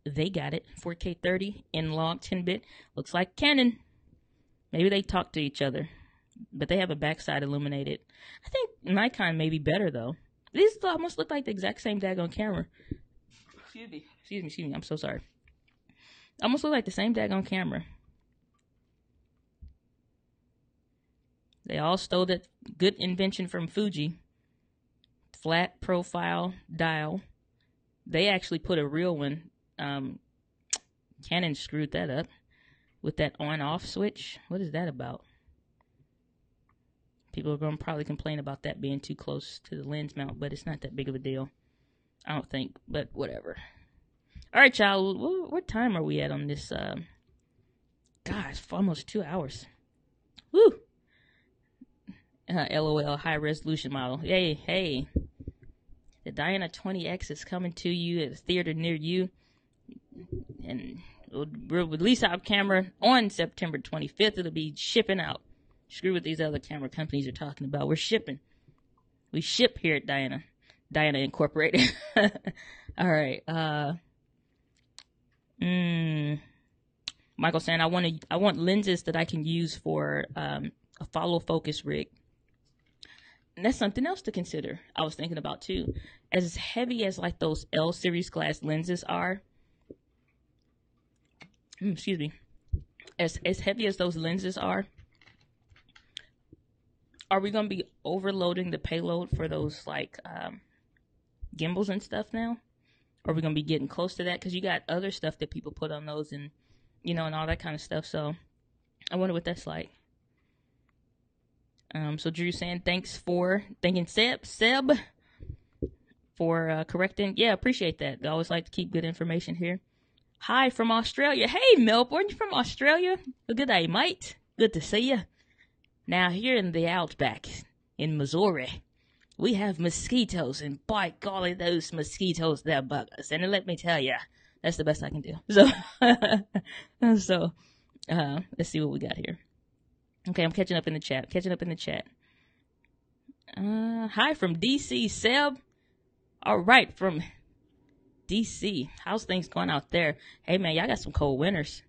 4K 30 in-log 10-bit. Looks like Canon. Maybe they talk to each other. But they have a backside illuminated. I think Nikon may be better, though. These almost look like the exact same daggone camera. Excuse me. I'm so sorry. Almost look like the same daggone camera. They all stole that good invention from Fuji. Flat profile dial. They actually put a real one. Canon screwed that up with that on-off switch. What is that about? People are going to probably complain about that being too close to the lens mount, but it's not that big of a deal. I don't think, but whatever. All right, y'all. What time are we at on this? Gosh, almost 2 hours. Woo! LOL, high resolution model. Hey. The Diana 20X is coming to you at a theater near you. And we'll release our camera on September 25th. It'll be shipping out. Screw what these other camera companies are talking about. We're shipping. We ship here at Diana Incorporated. All right. Michael saying I want lenses that I can use for a follow focus rig. And that's something else to consider. I was thinking about too. As heavy as like those L series glass lenses are, excuse me, as heavy as those lenses are we going to be overloading the payload for those like gimbals and stuff now? Or are we going to be getting close to that? Because you got other stuff that people put on those and, you know, and all that kind of stuff. So I wonder what that's like. So Drew saying, thanking Seb for correcting. Yeah, appreciate that. I always like to keep good information here. Hi from Australia. Hey, Melbourne, you from Australia? Well, good day, mate. Good to see you. Now, here in the outback in Missouri, we have mosquitoes, and by golly, those mosquitoes, they're bug us. And let me tell you, that's the best I can do. So, let's see what we got here. Okay, I'm catching up in the chat. Hi from DC, Seb. All right, from DC. How's things going out there? Hey, man, y'all got some cold winters.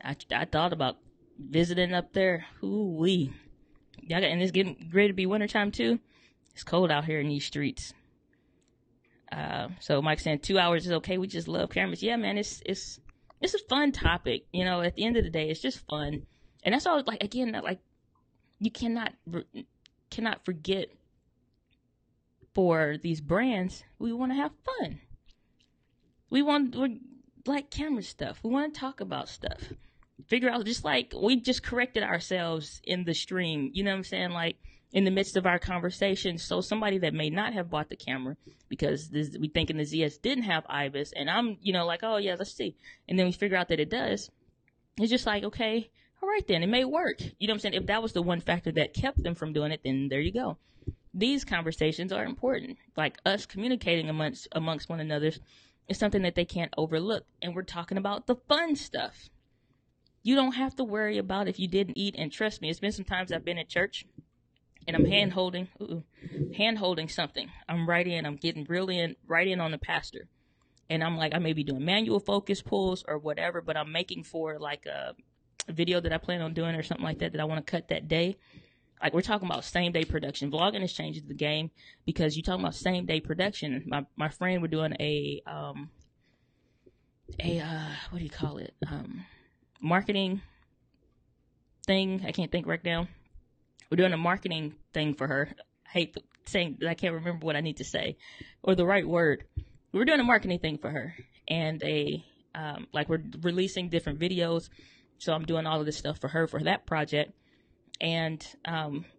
I thought about visiting up there. Ooh-wee. And it's getting ready to be wintertime, too. It's cold out here in these streets. So Mike saying 2 hours is okay. We just love cameras. Yeah, man, it's a fun topic. You know, at the end of the day, it's just fun. And that's all, like, again, like, you cannot forget, for these brands, we want to have fun. We're like camera stuff. We want to talk about stuff. Figure out, just like we just corrected ourselves in the stream, you know what I'm saying? Like, in the midst of our conversation. So somebody that may not have bought the camera because we thinking the ZS didn't have IBIS, and I'm, you know, like, oh yeah, let's see. And then we figure out that it does. It's just like, okay, all right then, it may work. You know what I'm saying? If that was the one factor that kept them from doing it, then there you go. These conversations are important. Like, us communicating amongst one another is something that they can't overlook. And we're talking about the fun stuff. You don't have to worry about if you didn't eat. And trust me, it's been some times I've been at church and I'm hand holding something. I'm getting right in on the pastor. And I'm like, I may be doing manual focus pulls or whatever, but I'm making for like a video that I plan on doing or something like that I want to cut that day. Like, we're talking about same day production. Vlogging has changed the game because you're talking about same day production. My friend, we're doing a what do you call it? Marketing thing. I can't think right now. We're doing a marketing thing for her. I hate saying that. I can't remember what I need to say or the right word. We're doing a marketing thing for her, and like, we're releasing different videos. So I'm doing all of this stuff for her for that project. And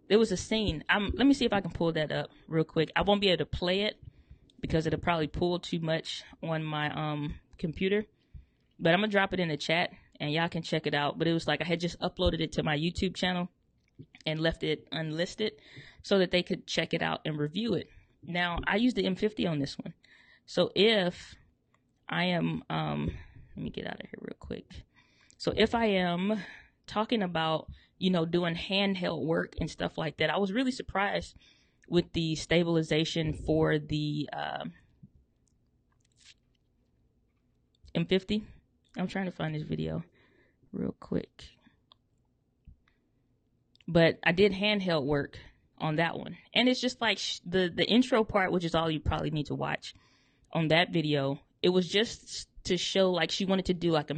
there was a scene. Let me see if I can pull that up real quick. I won't be able to play it because it'll probably pull too much on my computer. But I'm going to drop it in the chat, and y'all can check it out. But it was like I had just uploaded it to my YouTube channel and left it unlisted so that they could check it out and review it. Now, I used the M50 on this one. So if I am, let me get out of here real quick. So if I am talking about, you know, doing handheld work and stuff like that, I was really surprised with the stabilization for the M50. I'm trying to find this video real quick. But I did handheld work on that one. And it's just like the intro part, which is all you probably need to watch on that video. It was just to show, like, she wanted to do like a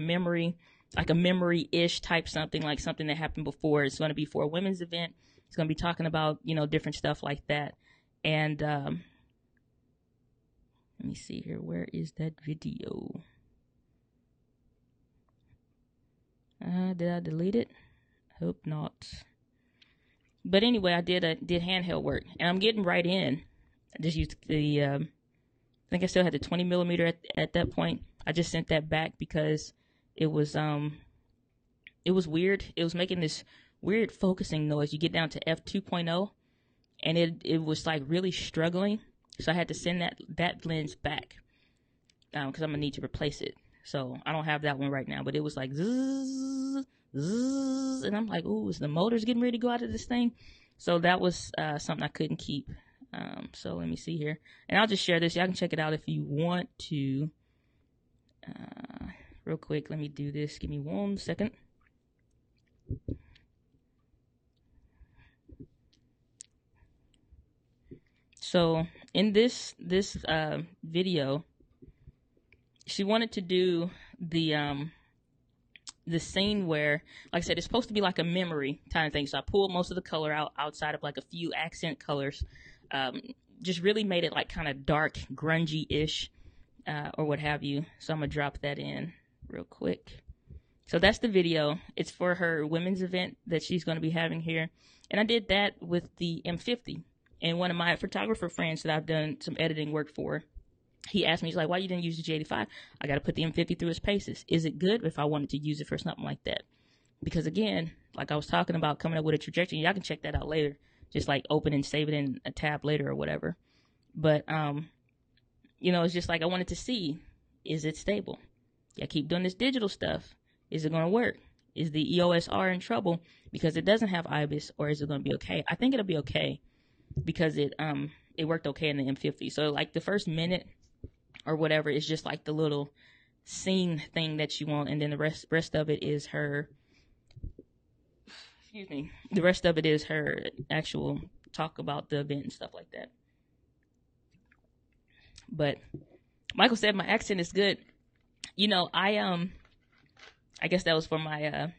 memory-ish type something, like something that happened before. It's going to be for a women's event. It's going to be talking about, you know, different stuff like that. And let me see here. Where is that video? Did I delete it? Hope not. But anyway, I did handheld work, and I'm getting right in. I just used the, I think I still had the 20 millimeter at that point. I just sent that back because it was weird. It was making this weird focusing noise. You get down to f2.0, and it was like really struggling. So I had to send that lens back because I'm gonna need to replace it. So I don't have that one right now, but it was like zzz, zzz, and I'm like, ooh, is the motors getting ready to go out of this thing? So that was something I couldn't keep. So let me see here, and I'll just share this. Y'all can check it out if you want to. Real quick, let me do this. Give me 1 second. So in this video, she wanted to do the scene where, like I said, it's supposed to be like a memory kind of thing. So I pulled most of the color out outside of like a few accent colors. Just really made it like kind of dark, grungy-ish, or what have you. So I'm gonna drop that in real quick. So that's the video. It's for her women's event that she's going to be having here. And I did that with the M50. And one of my photographer friends that I've done some editing work for, he asked me, he's like, why you didn't use the G85? I got to put the M50 through its paces. Is it good if I wanted to use it for something like that? Because again, like I was talking about coming up with a trajectory, y'all can check that out later. Just like open and save it in a tab later or whatever. But, you know, it's just like I wanted to see, is it stable? Yeah, keep doing this digital stuff. Is it going to work? Is the EOS R in trouble because it doesn't have IBIS, or is it going to be okay? I think it'll be okay because it worked okay in the M50. So like the first minute or whatever is just like the little scene thing that you want, and then the rest of it is her. Excuse me. The rest of it is her actual talk about the event and stuff like that. But Michael said my accent is good. You know, I guess that was for my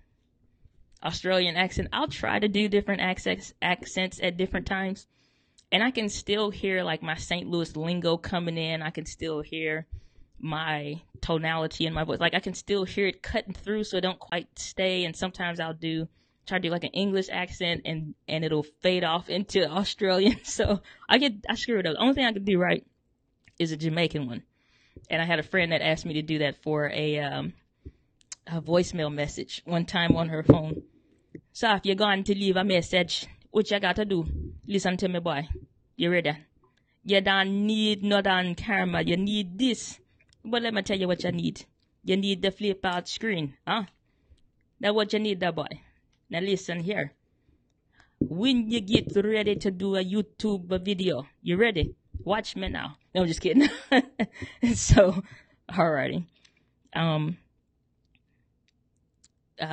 Australian accent. I'll try to do different accents at different times. And I can still hear like my St. Louis lingo coming in. I can still hear my tonality in my voice. Like I can still hear it cutting through so it don't quite stay. And sometimes I'll try to do like an English accent and it'll fade off into Australian. So I screw it up. The only thing I can do right is a Jamaican one. And I had a friend that asked me to do that for a voicemail message one time on her phone. So if you're going to leave a message, what you got to do? Listen to me, boy. You ready? You don't need no damn camera. You need this. But let me tell you what you need. You need the flip out screen. Huh? That's what you need, that boy. Now listen here. When you get ready to do a YouTube video, you ready? Watch me now. No, I'm just kidding. So, alrighty.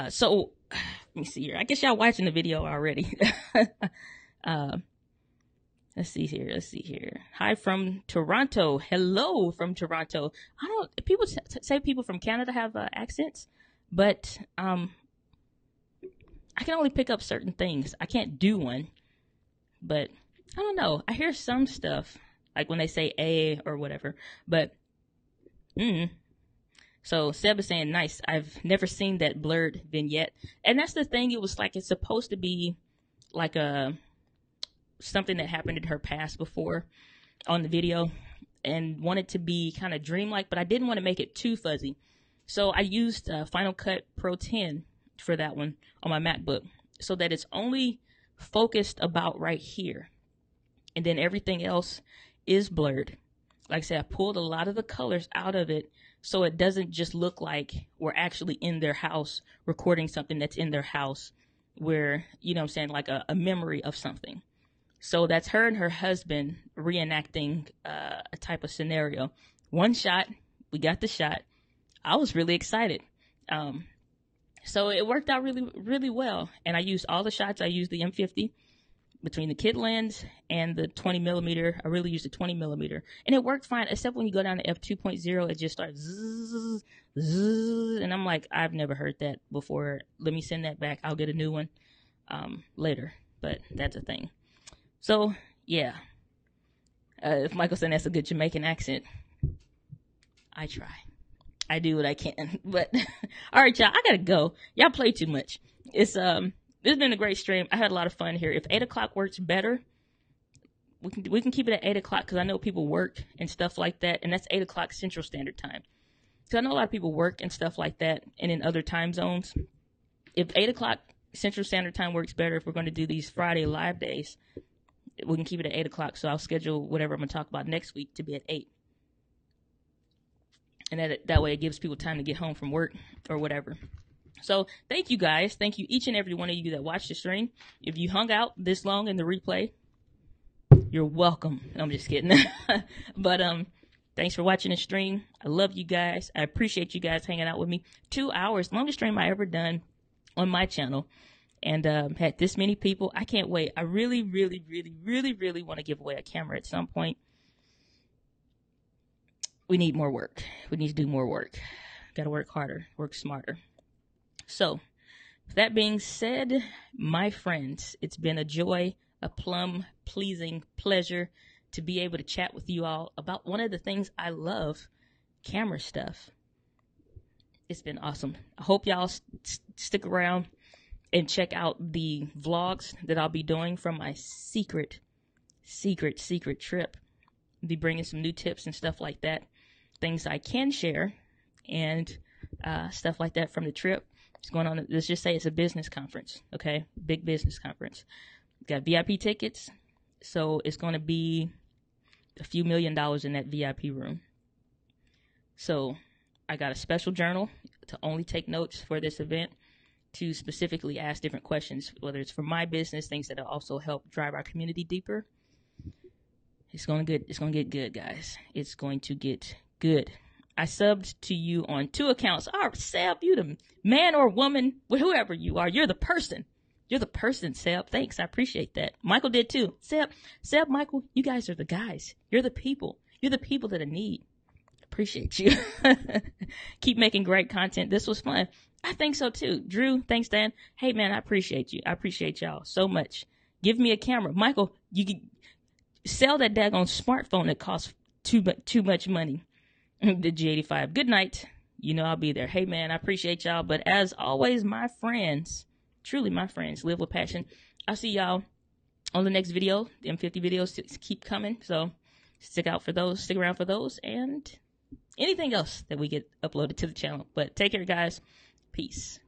So, let me see here. I guess y'all watching the video already. Let's see here. Hi from Toronto. Hello from Toronto. People say people from Canada have accents, but I can only pick up certain things. I can't do one, but I don't know. I hear some stuff, like when they say A or whatever, but So Seb is saying, nice. I've never seen that blurred vignette. And that's the thing. It was like, it's supposed to be like something that happened in her past before on the video, and wanted to be kind of dreamlike, but I didn't want to make it too fuzzy. So I used Final Cut Pro 10 for that one on my MacBook, so that it's only focused about right here. And then everything else is blurred. Like I said, I pulled a lot of the colors out of it, so it doesn't just look like we're actually in their house recording something that's in their house, where, you know what I'm saying, like a memory of something. So that's her and her husband reenacting a type of scenario. One shot, we got the shot. I was really excited. So it worked out really, really well. And I used all the shots. I used the M50 between the kit lens and the 20 millimeter. I really used the 20 millimeter. And it worked fine, except when you go down to f2.0, it just starts zzz, zzz. And I'm like, I've never heard that before. Let me send that back. I'll get a new one later. But that's a thing. So, yeah. If Michael said that's a good Jamaican accent, I try. I do what I can. But, all right, y'all, I gotta go. Y'all play too much. It's been a great stream. I had a lot of fun here. If 8 o'clock works better, we can keep it at 8 o'clock, because I know people work and stuff like that, and that's 8 o'clock Central Standard Time. So I know a lot of people work and stuff like that, and in other time zones. If 8 o'clock Central Standard Time works better, if we're going to do these Friday live days, we can keep it at 8 o'clock. So I'll schedule whatever I'm going to talk about next week to be at 8. And that way it gives people time to get home from work or whatever. So thank you guys. Thank you, each and every one of you that watched the stream. If you hung out this long in the replay, you're welcome. I'm just kidding. But thanks for watching the stream. I love you guys. I appreciate you guys hanging out with me. 2 hours, longest stream I ever done on my channel. and had this many people. I can't wait. I really, really, really, really, really want to give away a camera at some point. We need more work. We need to do more work. Got to work harder, work smarter. So, with that being said, my friends, it's been a joy, a plum pleasing pleasure to be able to chat with you all about one of the things I love, camera stuff. It's been awesome. I hope y'all stick around and check out the vlogs that I'll be doing from my secret trip. I'll be bringing some new tips and stuff like that, things I can share, and stuff like that from the trip. It's going on. Let's just say it's a business conference, okay? Big business conference. Got VIP tickets, so it's going to be a few $1 million in that VIP room. So I got a special journal to only take notes for this event, to specifically ask different questions, whether it's for my business, things that will also help drive our community deeper. It's going to get good, guys. It's going to get good. I subbed to you on 2 accounts. Oh, Seb, you the man or woman, whoever you are, you're the person. You're the person, Seb. Thanks, I appreciate that. Michael did too. Seb, Michael, you guys are the guys. You're the people. You're the people that I need. Appreciate you. Keep making great content. This was fun. I think so too. Drew, thanks, Dan. Hey, man, I appreciate you. I appreciate y'all so much. Give me a camera. Michael, you can sell that daggone smartphone that costs too much money. The G85. Good night. You know I'll be there. Hey, man, I appreciate y'all. But as always, my friends, truly my friends, live with passion. I'll see y'all on the next video. The M50 videos keep coming. So stick around for those, and anything else that we get uploaded to the channel. But take care, guys. Peace.